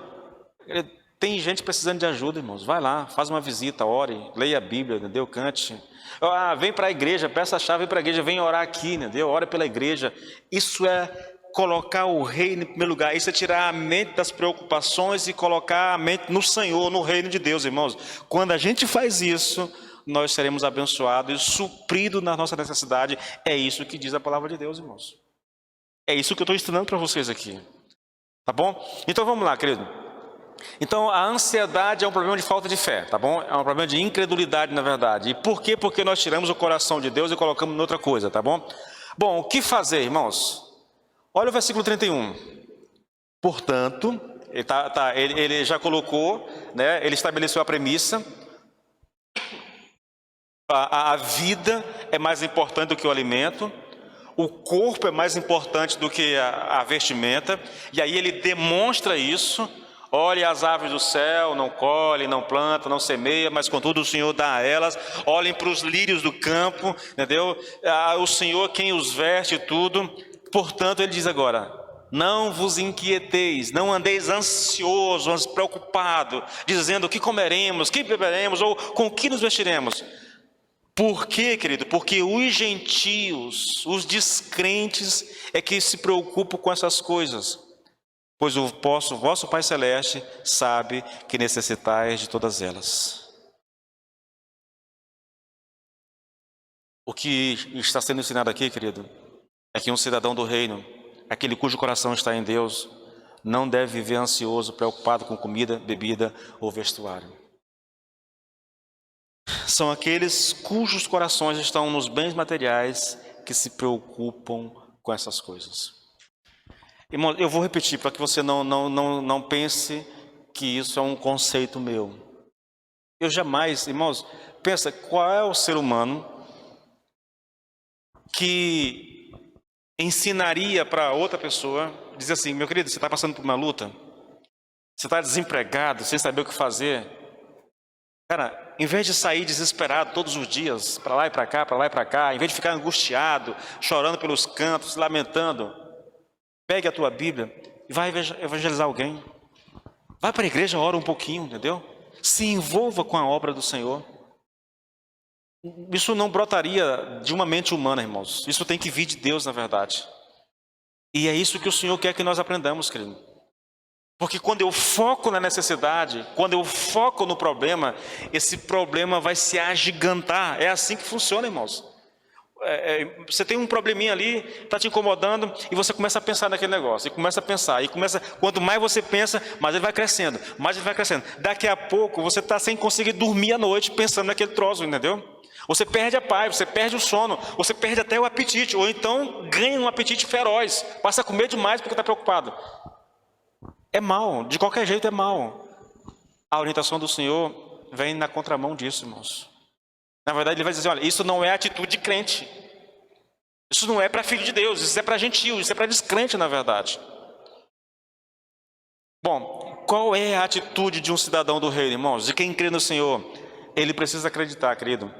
Tem gente precisando de ajuda, irmãos. Vai lá, faz uma visita, ore, leia a Bíblia, entendeu? Cante. Ah, vem para a igreja, peça a chave, vem para a igreja, vem orar aqui, entendeu? Ora pela igreja. Isso é colocar o reino em primeiro lugar. Isso é tirar a mente das preocupações e colocar a mente no Senhor, no reino de Deus, irmãos. Quando a gente faz isso, nós seremos abençoados e supridos na nossa necessidade. É isso que diz a palavra de Deus, irmãos. É isso que eu estou ensinando para vocês aqui. Tá bom? Então vamos lá, querido. Então a ansiedade é um problema de falta de fé, tá bom? É um problema de incredulidade, na verdade. E por quê? Porque nós tiramos o coração de Deus e colocamos em outra coisa, tá bom? Bom, o que fazer, irmãos? Olha o versículo 31. Portanto, ele já colocou, né? Ele estabeleceu a premissa. A vida é mais importante do que o alimento. O corpo é mais importante do que a vestimenta. E aí ele demonstra isso. Olhe as aves do céu, não colhem, não plantam, não semeia, mas contudo o Senhor dá a elas. Olhem para os lírios do campo, entendeu? O Senhor quem os veste e tudo. Portanto, ele diz agora: não vos inquieteis, não andeis ansiosos, preocupados, dizendo: o que comeremos, o que beberemos, ou com o que nos vestiremos. Por quê, querido? Porque os gentios, os descrentes, é que se preocupam com essas coisas. Pois o vosso Pai Celeste sabe que necessitais de todas elas. O que está sendo ensinado aqui, querido, é que um cidadão do reino, aquele cujo coração está em Deus, não deve viver ansioso, preocupado com comida, bebida ou vestuário. São aqueles cujos corações estão nos bens materiais que se preocupam com essas coisas. Irmão, eu vou repetir para que você não pense que isso é um conceito meu. Eu jamais, irmãos, pensa, qual é o ser humano que ensinaria para outra pessoa, dizer assim, meu querido, você está passando por uma luta, você está desempregado, sem saber o que fazer. Cara, em vez de sair desesperado todos os dias, para lá e para cá, para lá e para cá, em vez de ficar angustiado, chorando pelos cantos, lamentando, pegue a tua Bíblia e vai evangelizar alguém. Vai para a igreja, ora um pouquinho, entendeu? Se envolva com a obra do Senhor. Isso não brotaria de uma mente humana, irmãos. Isso tem que vir de Deus, na verdade. E é isso que o Senhor quer que nós aprendamos, querido. Porque quando eu foco na necessidade, quando eu foco no problema, esse problema vai se agigantar. É assim que funciona, irmãos. Você tem um probleminha ali, está te incomodando, e você começa a pensar naquele negócio, e começa a pensar, quanto mais você pensa, mais ele vai crescendo, mais ele vai crescendo. Daqui a pouco você está sem conseguir dormir à noite pensando naquele troço, entendeu? Você perde a paz, você perde o sono, você perde até o apetite, ou então ganha um apetite feroz, passa a comer demais porque está preocupado. É mal, de qualquer jeito é mal. A orientação do Senhor vem na contramão disso, irmãos. Na verdade, ele vai dizer, olha, isso não é atitude de crente. Isso não é para filho de Deus, isso é para gentio, isso é para descrente, na verdade. Bom, qual é a atitude de um cidadão do reino, irmãos? De quem crê no Senhor? Ele precisa acreditar, querido.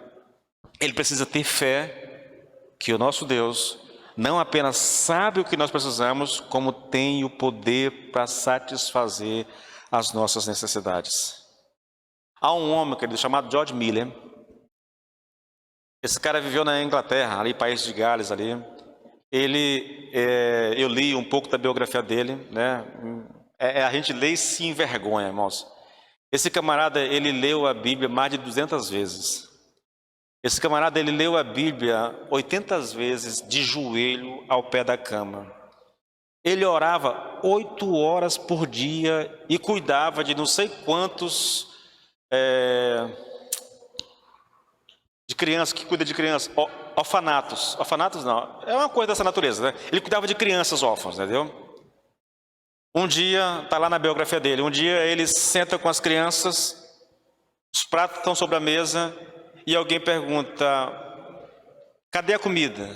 Ele precisa ter fé que o nosso Deus não apenas sabe o que nós precisamos, como tem o poder para satisfazer as nossas necessidades. Há um homem, querido, chamado George Miller. Esse cara viveu na Inglaterra, ali, país de Gales, ali. Eu li um pouco da biografia dele, né? A gente lê e se envergonha, irmãos. Esse camarada, ele leu a Bíblia mais de 200 vezes. Esse camarada, ele leu a Bíblia 80 vezes de joelho ao pé da cama. Ele orava 8 horas por dia e cuidava de não sei quantos... de crianças, que cuida de crianças, orfanatos. Orfanatos não, é uma coisa dessa natureza, né? Ele cuidava de crianças órfãs, entendeu? Um dia, está lá na biografia dele, um dia ele senta com as crianças, os pratos estão sobre a mesa, e alguém pergunta, cadê a comida?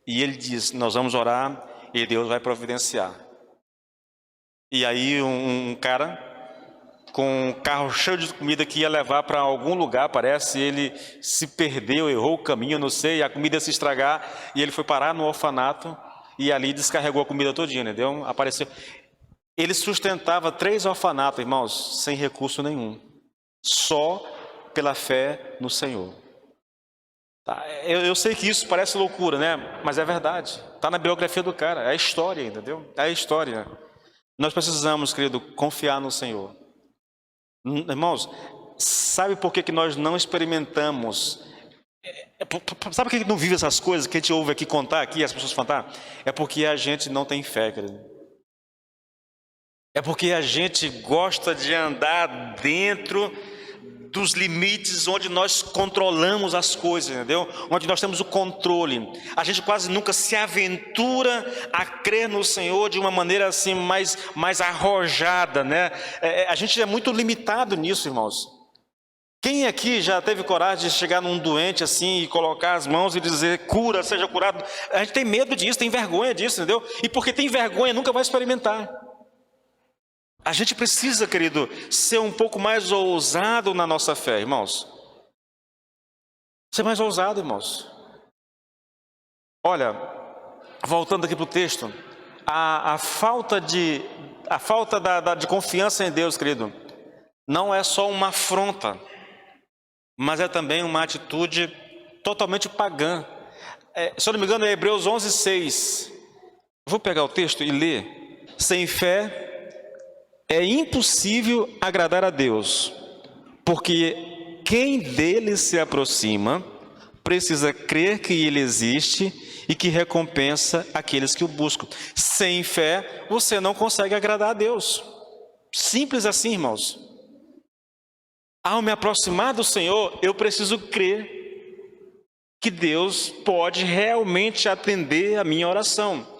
E ele diz, nós vamos orar e Deus vai providenciar. E aí um cara com um carro cheio de comida que ia levar para algum lugar, parece, ele se perdeu, errou o caminho, não sei, a comida ia se estragar, e ele foi parar no orfanato, e ali descarregou a comida todinha, entendeu? Apareceu. Ele sustentava 3 orfanatos, irmãos, sem recurso nenhum, só pela fé no Senhor. Tá? Eu sei que isso parece loucura, né? Mas é verdade, está na biografia do cara, é a história, entendeu? É a história. Nós precisamos, querido, confiar no Senhor. Irmãos, sabe por que nós não experimentamos? Sabe por que não vive essas coisas que a gente ouve aqui contar, aqui as pessoas contar? É porque a gente não tem fé, querido. É porque a gente gosta de andar dentro dos limites onde nós controlamos as coisas, entendeu? Onde nós temos o controle. A gente quase nunca se aventura a crer no Senhor de uma maneira assim mais arrojada, né? A gente é muito limitado nisso, irmãos. Quem aqui já teve coragem de chegar num doente assim e colocar as mãos e dizer, cura, seja curado? A gente tem medo disso, tem vergonha disso, entendeu? E porque tem vergonha, nunca vai experimentar. A gente precisa, querido, ser um pouco mais ousado na nossa fé, irmãos. Ser mais ousado, irmãos. Olha, voltando aqui para o texto, a falta de confiança em Deus, querido, não é só uma afronta, mas é também uma atitude totalmente pagã. Se eu não me engano, é Hebreus 11:6. Vou pegar o texto e ler. Sem fé é impossível agradar a Deus, porque quem dele se aproxima precisa crer que ele existe e que recompensa aqueles que o buscam. Sem fé, você não consegue agradar a Deus. Simples assim, irmãos. Ao me aproximar do Senhor, eu preciso crer que Deus pode realmente atender a minha oração.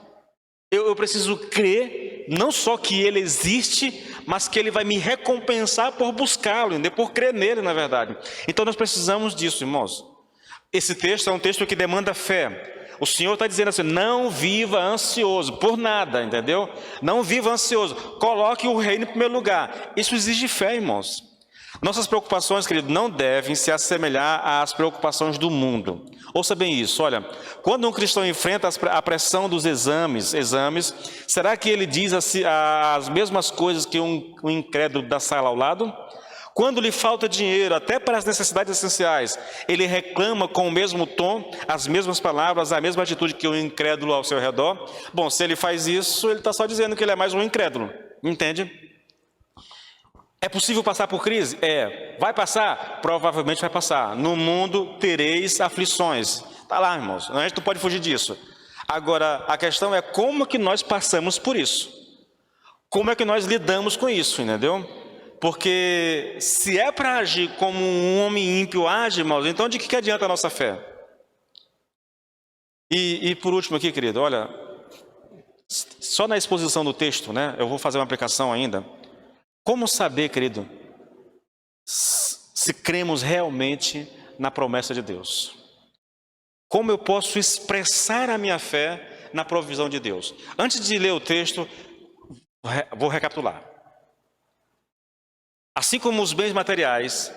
Eu preciso crer, não só que Ele existe, mas que Ele vai me recompensar por buscá-lo, por crer nele, na verdade. Então nós precisamos disso, irmãos. Esse texto é um texto que demanda fé. O Senhor está dizendo assim, não viva ansioso, por nada, entendeu? Não viva ansioso, coloque o reino em primeiro lugar. Isso exige fé, irmãos. Nossas preocupações, querido, não devem se assemelhar às preocupações do mundo. Ouça bem isso, olha, quando um cristão enfrenta a pressão dos exames, será que ele diz as mesmas coisas que um incrédulo da sala ao lado? Quando lhe falta dinheiro, até para as necessidades essenciais, ele reclama com o mesmo tom, as mesmas palavras, a mesma atitude que o incrédulo ao seu redor? Bom, se ele faz isso, ele está só dizendo que ele é mais um incrédulo, entende? É possível passar por crise? Vai passar? Provavelmente vai passar. No mundo tereis aflições. Está lá, irmãos, a gente não pode fugir disso. Agora, a questão é como que nós passamos por isso. Como é que nós lidamos com isso, entendeu? Porque se é para agir como um homem ímpio age, irmãos, então de que adianta a nossa fé? E por último aqui, querido, olha, só na exposição do texto, né? Eu vou fazer uma aplicação ainda. Como saber, querido, se cremos realmente na promessa de Deus? Como eu posso expressar a minha fé na provisão de Deus? Antes de ler o texto, vou recapitular. Assim como os bens materiais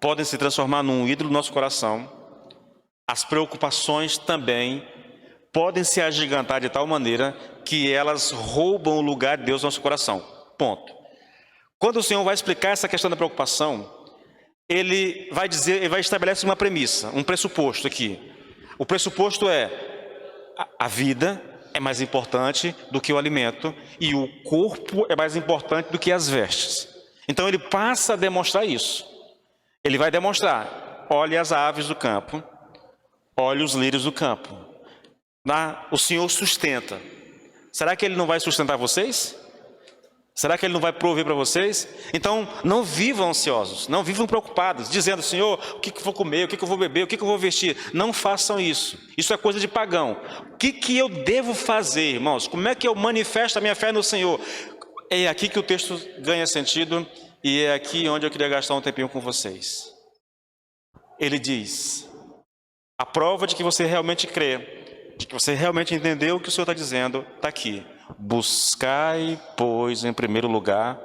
podem se transformar num ídolo no nosso coração, as preocupações também podem se agigantar de tal maneira que elas roubam o lugar de Deus no nosso coração. Ponto. Quando o Senhor vai explicar essa questão da preocupação, Ele vai estabelecer uma premissa, um pressuposto aqui. O pressuposto é, a vida é mais importante do que o alimento e o corpo é mais importante do que as vestes. Então ele passa a demonstrar isso. Ele vai demonstrar, olhe as aves do campo, olhe os lírios do campo. O Senhor sustenta. Será que Ele não vai sustentar vocês? Será que Ele não vai prover para vocês? Então, não vivam ansiosos, não vivam preocupados, dizendo, Senhor, o que eu vou comer, o que eu vou beber, o que eu vou vestir? Não façam isso. Isso é coisa de pagão. O que eu devo fazer, irmãos? Como é que eu manifesto a minha fé no Senhor? É aqui que o texto ganha sentido e é aqui onde eu queria gastar um tempinho com vocês. Ele diz, a prova de que você realmente crê, de que você realmente entendeu o que o Senhor está dizendo, está aqui. Buscai, pois, em primeiro lugar,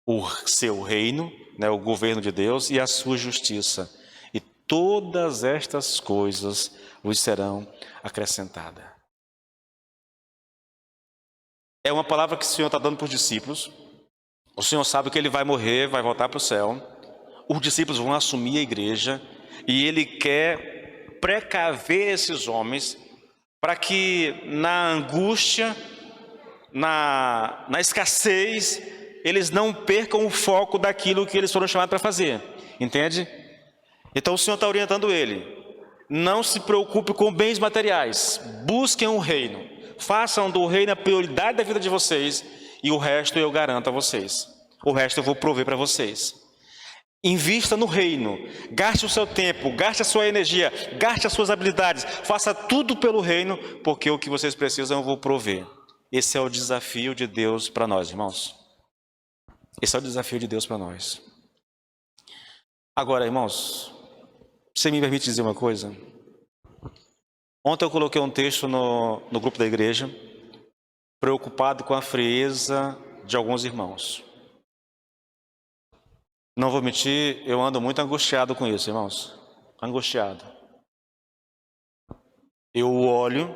o seu reino, né, o governo de Deus e a sua justiça. E todas estas coisas vos serão acrescentadas. É uma palavra que o Senhor está dando para os discípulos. O Senhor sabe que Ele vai morrer, vai voltar para o céu. Os discípulos vão assumir a igreja. E Ele quer precaver esses homens para que na angústia, na escassez, eles não percam o foco daquilo que eles foram chamados para fazer, entende? Então o Senhor está orientando ele, não se preocupe com bens materiais, busquem o reino, façam do reino a prioridade da vida de vocês, e o resto eu garanto a vocês, o resto eu vou prover para vocês. Invista no reino, gaste o seu tempo, gaste a sua energia, gaste as suas habilidades, faça tudo pelo reino, porque o que vocês precisam eu vou prover. Esse é o desafio de Deus para nós, irmãos. Esse é o desafio de Deus para nós. Agora, irmãos, você me permite dizer uma coisa? Ontem eu coloquei um texto no grupo da igreja, preocupado com a frieza de alguns irmãos. Não vou mentir, eu ando muito angustiado com isso, irmãos. Angustiado. Eu olho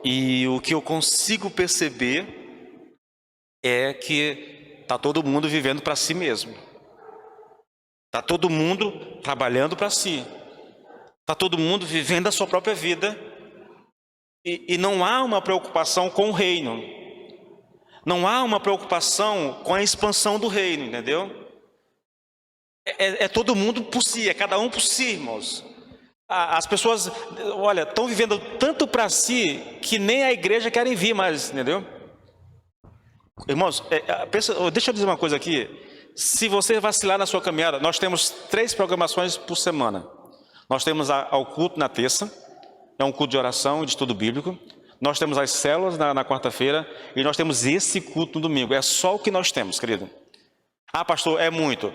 e o que eu consigo perceber é que está todo mundo vivendo para si mesmo. Está todo mundo trabalhando para si. Está todo mundo vivendo a sua própria vida. E não há uma preocupação com o reino. Não há uma preocupação com a expansão do reino, entendeu? É todo mundo por si, é cada um por si, irmãos. As pessoas, olha, estão vivendo tanto para si que nem a igreja querem vir mais, entendeu? Irmãos, deixa eu dizer uma coisa aqui. Se você vacilar na sua caminhada, nós temos 3 programações por semana. Nós temos ao culto na terça, é um culto de oração e de estudo bíblico. Nós temos as células na quarta-feira e nós temos esse culto no domingo. É só o que nós temos, querido. Ah, pastor, é muito.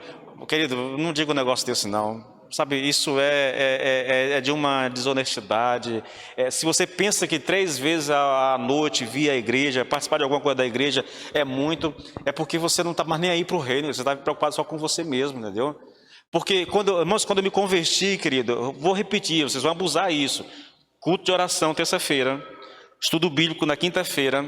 Querido, não diga um negócio desse não. Sabe, isso é de uma desonestidade. Se você pensa que 3 vezes à noite vir à igreja, participar de alguma coisa da igreja é muito, é porque você não está mais nem aí para o reino, você está preocupado só com você mesmo, entendeu? Porque, irmãos, quando eu me converti, querido, eu vou repetir, vocês vão abusar isso. Culto de oração, terça-feira. Estudo bíblico na quinta-feira.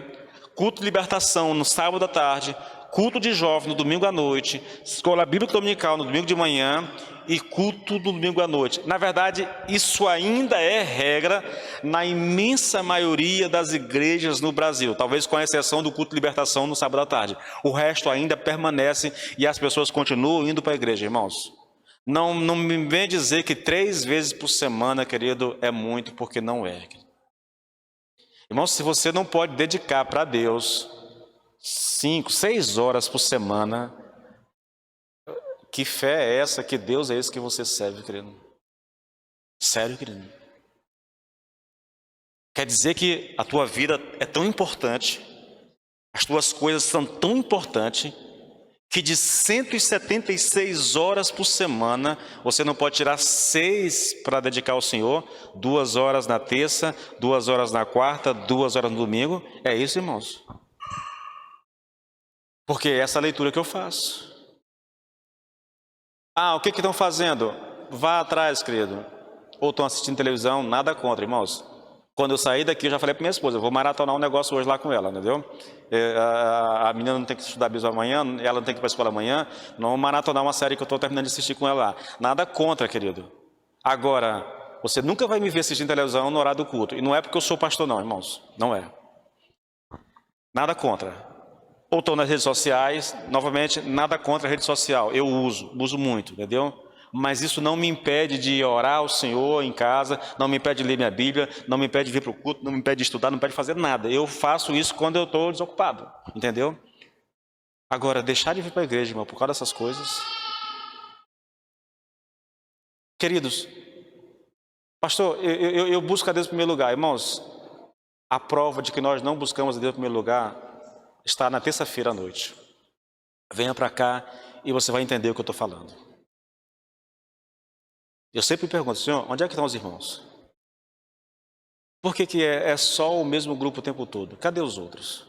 Culto de libertação no sábado à tarde. Culto de jovem no domingo à noite, escola bíblica dominical no domingo de manhã e culto do domingo à noite. Na verdade, isso ainda é regra na imensa maioria das igrejas no Brasil, talvez com a exceção do culto de libertação no sábado à tarde. O resto ainda permanece e as pessoas continuam indo para a igreja, irmãos. Não me vem dizer que 3 vezes por semana, querido, é muito, porque não é. Irmãos, se você não pode dedicar para Deus 5, 6 horas por semana, que fé é essa? Que Deus é esse que você serve, querido? Sério, querido? Quer dizer que a tua vida é tão importante, as tuas coisas são tão importantes, que de 176 horas por semana, você não pode tirar 6 para dedicar ao Senhor, 2 horas na terça, 2 horas na quarta, 2 horas no domingo. É isso, irmãos? Porque é essa leitura que eu faço. Ah, o que estão fazendo? Vá atrás, querido. Ou estão assistindo televisão, nada contra, irmãos. Quando eu saí daqui, eu já falei para minha esposa, eu vou maratonar um negócio hoje lá com ela, entendeu? A menina não tem que estudar bispo amanhã, ela não tem que ir para a escola amanhã, não vou maratonar uma série que eu estou terminando de assistir com ela lá. Nada contra, querido. Agora, você nunca vai me ver assistindo televisão no horário do culto. E não é porque eu sou pastor não, irmãos. Não é. Nada contra. Ou estou nas redes sociais, novamente, nada contra a rede social, eu uso muito, entendeu? Mas isso não me impede de orar ao Senhor em casa, não me impede de ler minha Bíblia, não me impede de vir para o culto, não me impede de estudar, não me impede de fazer nada. Eu faço isso quando eu estou desocupado, entendeu? Agora, deixar de vir para a igreja, irmão, por causa dessas coisas. Queridos, pastor, eu busco a Deus em primeiro lugar. Irmãos, a prova de que nós não buscamos a Deus em primeiro lugar está na terça-feira à noite. Venha para cá e você vai entender o que eu estou falando. Eu sempre pergunto, Senhor, onde é que estão os irmãos? Por que é só o mesmo grupo o tempo todo? Cadê os outros?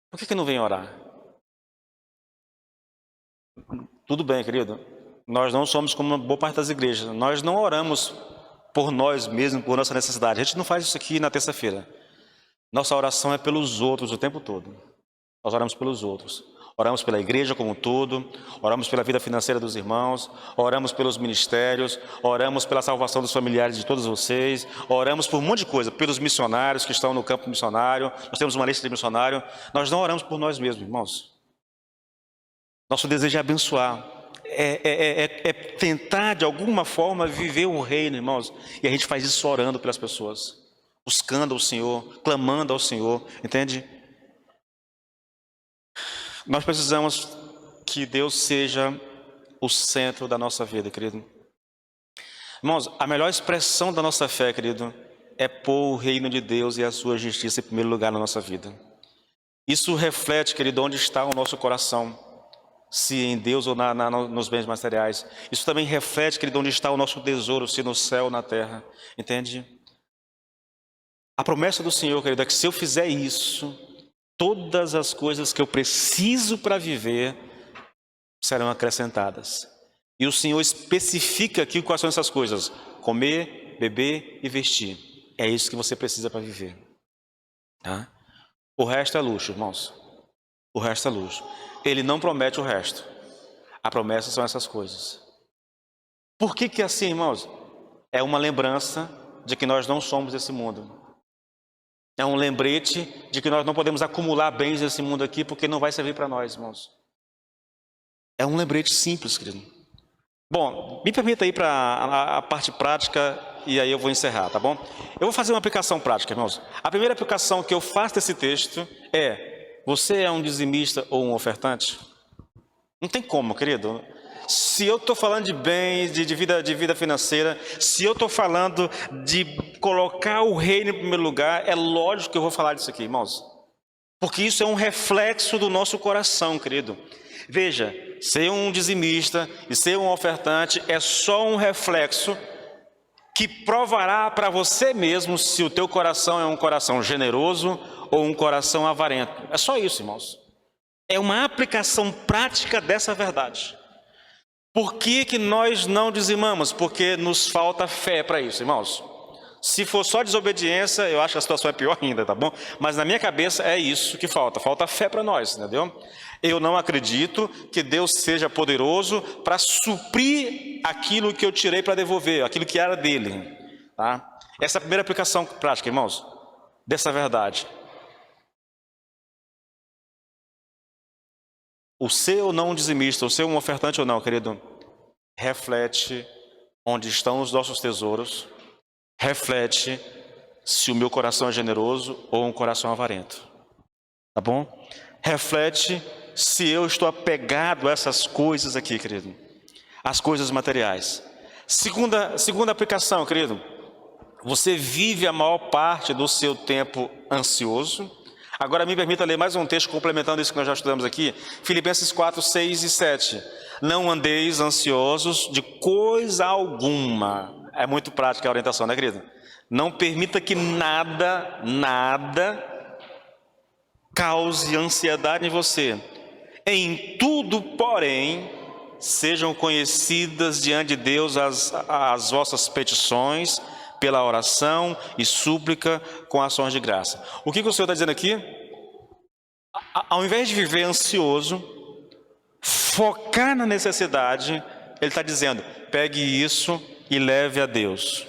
Por que não vem orar? Tudo bem, querido. Nós não somos como uma boa parte das igrejas. Nós não oramos por nós mesmos, por nossa necessidade. A gente não faz isso aqui na terça-feira. Nossa oração é pelos outros o tempo todo. Nós oramos pelos outros. Oramos pela igreja como um todo, oramos pela vida financeira dos irmãos, oramos pelos ministérios, oramos pela salvação dos familiares de todos vocês, oramos por um monte de coisa, pelos missionários que estão no campo missionário, nós temos uma lista de missionário. Nós não oramos por nós mesmos, irmãos. Nosso desejo é abençoar, é tentar de alguma forma viver o reino, irmãos, e a gente faz isso orando pelas pessoas, buscando ao Senhor, clamando ao Senhor, entende? Nós precisamos que Deus seja o centro da nossa vida, querido. Irmãos, a melhor expressão da nossa fé, querido, é pôr o reino de Deus e a sua justiça em primeiro lugar na nossa vida. Isso reflete, querido, onde está o nosso coração, se em Deus ou nos bens materiais. Isso também reflete, querido, onde está o nosso tesouro, se no céu ou na terra, entende? A promessa do Senhor, querido, é que se eu fizer isso, todas as coisas que eu preciso para viver serão acrescentadas. E o Senhor especifica aqui quais são essas coisas: comer, beber e vestir. É isso que você precisa para viver. Tá? O resto é luxo, irmãos. O resto é luxo. Ele não promete o resto. A promessa são essas coisas. Por que é assim, irmãos? É uma lembrança de que nós não somos desse mundo. É um lembrete de que nós não podemos acumular bens nesse mundo aqui, porque não vai servir para nós, irmãos. É um lembrete simples, querido. Bom, me permita ir para a parte prática e aí eu vou encerrar, tá bom? Eu vou fazer uma aplicação prática, irmãos. A primeira aplicação que eu faço desse texto é: você é um dizimista ou um ofertante? Não tem como, querido. Se eu estou falando de bens, de vida financeira, se eu estou falando de colocar o reino em primeiro lugar, é lógico que eu vou falar disso aqui, irmãos. Porque isso é um reflexo do nosso coração, querido. Veja, ser um dizimista e ser um ofertante é só um reflexo que provará para você mesmo se o teu coração é um coração generoso ou um coração avarento. É só isso, irmãos. É uma aplicação prática dessa verdade. Por que nós não dizimamos? Porque nos falta fé para isso, irmãos. Se for só desobediência, eu acho que a situação é pior ainda, tá bom? Mas na minha cabeça é isso que falta fé para nós, entendeu? Eu não acredito que Deus seja poderoso para suprir aquilo que eu tirei para devolver, aquilo que era dele, tá? Essa é a primeira aplicação prática, irmãos, dessa verdade. O ser ou não um dizimista, o ser um ofertante ou não, querido, reflete onde estão os nossos tesouros, reflete se o meu coração é generoso ou um coração avarento, tá bom? Reflete se eu estou apegado a essas coisas aqui, querido, as coisas materiais. Segunda aplicação, querido, você vive a maior parte do seu tempo ansioso. Agora me permita ler mais um texto complementando isso que nós já estudamos aqui, Filipenses 4, 6 e 7. Não andeis ansiosos de coisa alguma. É muito prática a orientação, né, querido? Não permita que nada cause ansiedade em você. Em tudo, porém, sejam conhecidas diante de Deus as vossas petições, pela oração e súplica com ações de graça. O que o Senhor está dizendo aqui? Ao invés de viver ansioso, focar na necessidade, Ele está dizendo: pegue isso e leve a Deus.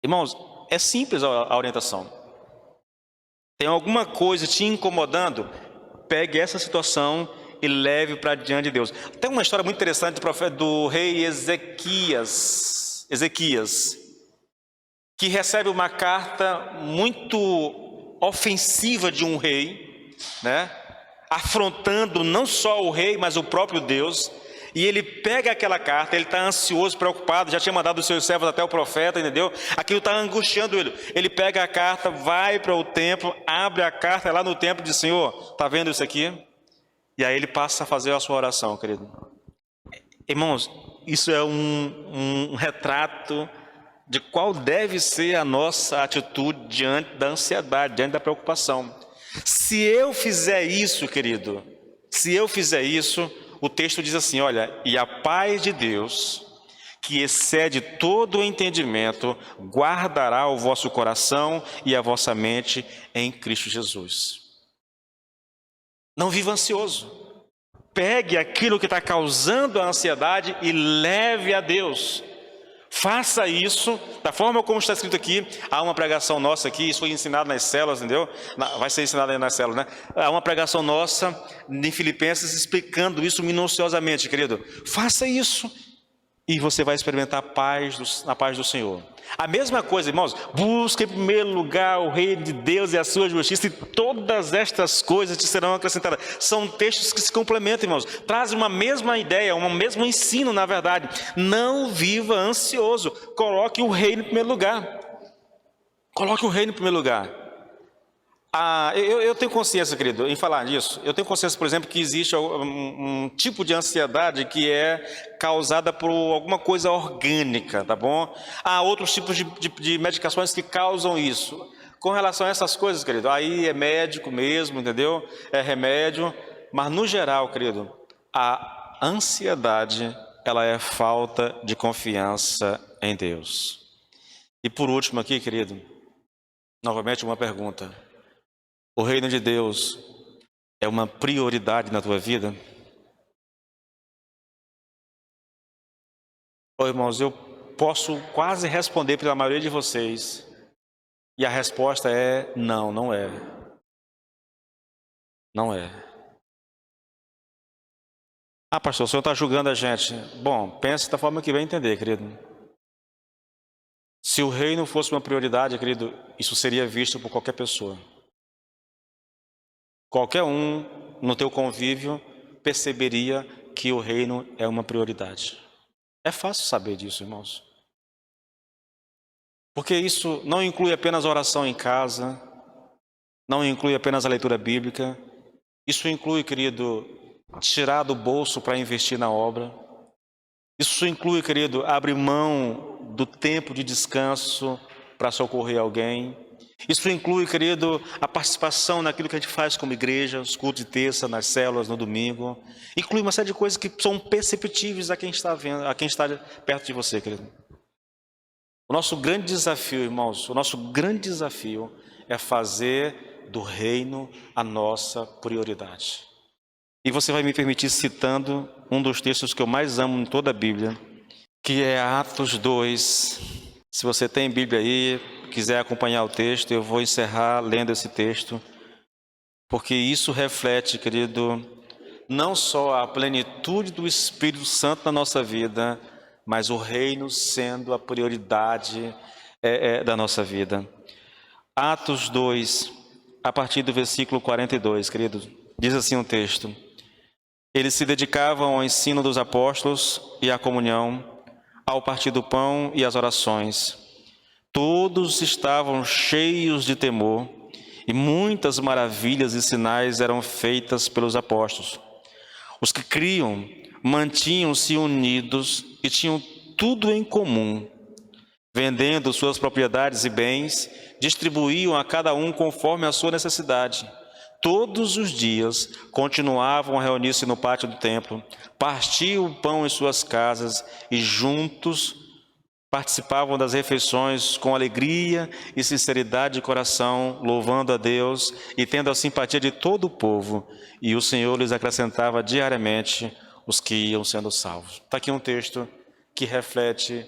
Irmãos, é simples a orientação. Tem alguma coisa te incomodando? Pegue essa situação e leve para diante de Deus. Tem uma história muito interessante do rei Ezequias, que recebe uma carta muito ofensiva de um rei, né? Afrontando não só o rei, mas o próprio Deus. E ele pega aquela carta, ele está ansioso, preocupado, já tinha mandado os seus servos até o profeta, entendeu? Aquilo está angustiando ele. Ele pega a carta, vai para o templo, abre a carta lá no templo e diz: Senhor, está vendo isso aqui? E aí ele passa a fazer a sua oração, querido. Irmãos, isso é um retrato de qual deve ser a nossa atitude diante da ansiedade, diante da preocupação. Se eu fizer isso, querido, o texto diz assim: olha, e a paz de Deus, que excede todo o entendimento, guardará o vosso coração e a vossa mente em Cristo Jesus. Não viva ansioso. Pegue aquilo que está causando a ansiedade e leve a Deus. Faça isso da forma como está escrito aqui. Há uma pregação nossa aqui, isso foi ensinado nas células, entendeu? Vai ser ensinado aí nas células, né? Há uma pregação nossa em Filipenses explicando isso minuciosamente, querido. Faça isso e você vai experimentar a paz do Senhor. A mesma coisa, irmãos, busque em primeiro lugar o reino de Deus e a sua justiça, e todas estas coisas te serão acrescentadas. São textos que se complementam, irmãos. Trazem uma mesma ideia, um mesmo ensino, na verdade. Não viva ansioso. Coloque o reino em primeiro lugar. Coloque o reino em primeiro lugar. Eu tenho consciência, querido, em falar disso. Eu tenho consciência, por exemplo, que existe um tipo de ansiedade que é causada por alguma coisa orgânica, tá bom? Há outros tipos de medicações que causam isso. Com relação a essas coisas, querido, aí é médico mesmo, entendeu? É remédio. Mas, no geral, querido, a ansiedade, ela é falta de confiança em Deus. E por último aqui, querido, novamente uma pergunta. O reino de Deus é uma prioridade na tua vida? Irmãos, eu posso quase responder pela maioria de vocês, e a resposta é não, não é. Não é. Pastor, o senhor está julgando a gente. Bom, pense da forma que bem entender, querido. Se o reino fosse uma prioridade, querido, isso seria visto por qualquer pessoa. Qualquer um no teu convívio perceberia que o reino é uma prioridade. É fácil saber disso, irmãos. Porque isso não inclui apenas a oração em casa, não inclui apenas a leitura bíblica. Isso inclui, querido, tirar do bolso para investir na obra. Isso inclui, querido, abrir mão do tempo de descanso para socorrer alguém. Isso inclui, querido, a participação naquilo que a gente faz como igreja, os cultos de terça, nas células, no domingo. Inclui uma série de coisas que são perceptíveis a quem está vendo, a quem está perto de você, querido. O nosso grande desafio, irmãos, o nosso grande desafio é fazer do reino a nossa prioridade. E você vai me permitir citando um dos textos que eu mais amo em toda a Bíblia, que é Atos 2. Se você tem Bíblia aí, quiser acompanhar o texto, eu vou encerrar lendo esse texto, porque isso reflete, querido, não só a plenitude do Espírito Santo na nossa vida, mas o reino sendo a prioridade da nossa vida. Atos 2, a partir do versículo 42, querido, diz assim o texto: eles se dedicavam ao ensino dos apóstolos e à comunhão, ao partir do pão e às orações. Todos estavam cheios de temor, e muitas maravilhas e sinais eram feitas pelos apóstolos. Os que criam mantinham-se unidos e tinham tudo em comum. Vendendo suas propriedades e bens, distribuíam a cada um conforme a sua necessidade. Todos os dias continuavam a reunir-se no pátio do templo, partiam o pão em suas casas e juntos participavam das refeições com alegria e sinceridade de coração, louvando a Deus e tendo a simpatia de todo o povo. E o Senhor lhes acrescentava diariamente os que iam sendo salvos. Está aqui um texto que reflete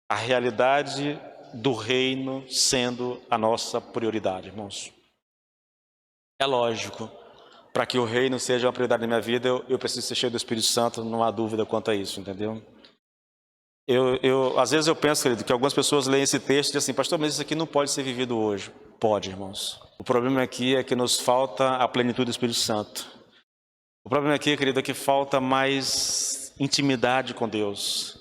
a realidade do reino sendo a nossa prioridade, irmãos. É lógico, para que o reino seja uma prioridade na minha vida, eu preciso ser cheio do Espírito Santo, não há dúvida quanto a isso, entendeu? Às vezes eu penso, querido, que algumas pessoas leem esse texto e dizem assim: pastor, mas isso aqui não pode ser vivido hoje. Pode, irmãos. O problema aqui é que nos falta a plenitude do Espírito Santo. O problema aqui, querido, é que falta mais intimidade com Deus.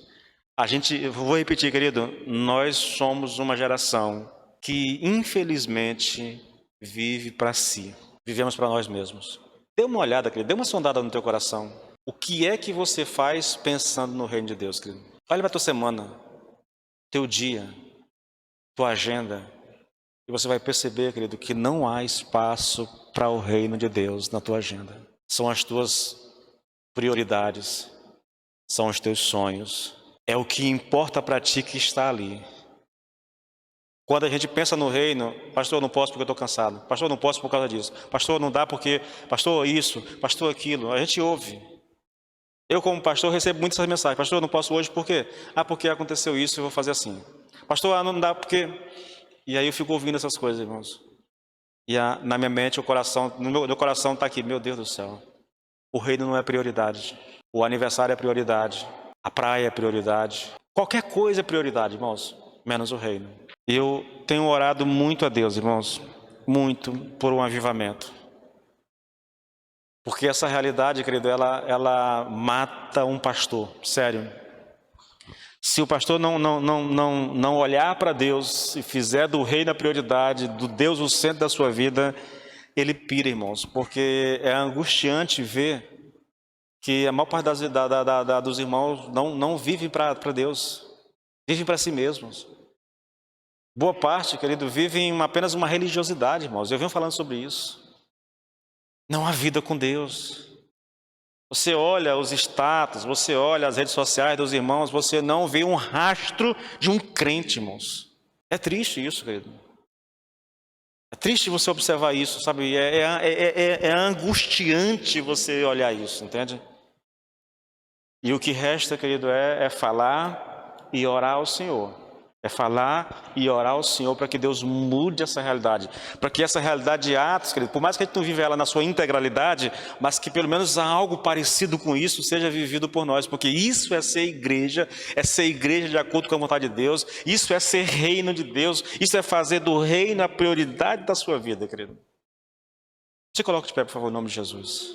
Eu vou repetir, querido, nós somos uma geração que, infelizmente, vive para si. Vivemos para nós mesmos. Dê uma olhada, querido, dê uma sondada no teu coração. O que é que você faz pensando no reino de Deus, querido? Olha para a tua semana, teu dia, tua agenda, e você vai perceber, querido, que não há espaço para o reino de Deus na tua agenda. São as tuas prioridades, são os teus sonhos, é o que importa para ti que está ali. Quando a gente pensa no reino: pastor, eu não posso porque eu estou cansado, pastor, eu não posso por causa disso, pastor, não dá porque, pastor, isso, pastor, aquilo. A gente ouve. Eu, como pastor, recebo muitas essas mensagens: pastor, eu não posso hoje, por quê? Porque aconteceu isso, eu vou fazer assim. Pastor, não dá porque... E aí eu fico ouvindo essas coisas, irmãos. E na minha mente, no meu coração está aqui: meu Deus do céu, o reino não é prioridade, o aniversário é prioridade, a praia é prioridade, qualquer coisa é prioridade, irmãos, menos o reino. Eu tenho orado muito a Deus, irmãos, muito, por um avivamento. Porque essa realidade, querido, ela mata um pastor, sério. Se o pastor não olhar para Deus e fizer do reino a prioridade, do Deus o centro da sua vida, ele pira, irmãos. Porque é angustiante ver que a maior parte dos irmãos não vivem para Deus, vivem para si mesmos. Boa parte, querido, vivem apenas uma religiosidade, irmãos. Eu venho falando sobre isso. Não há vida com Deus. Você olha os status, você olha as redes sociais dos irmãos, você não vê um rastro de um crente, irmãos. É triste isso, querido. É triste você observar isso, sabe? É angustiante você olhar isso, entende? E o que resta, querido, é falar e orar ao Senhor, É falar e orar ao Senhor para que Deus mude essa realidade. Para que essa realidade de Atos, querido, por mais que a gente não viva ela na sua integralidade, mas que pelo menos algo parecido com isso seja vivido por nós. Porque isso é ser igreja de acordo com a vontade de Deus, isso é ser reino de Deus, isso é fazer do reino a prioridade da sua vida, querido. Se coloque de pé, por favor, em nome de Jesus.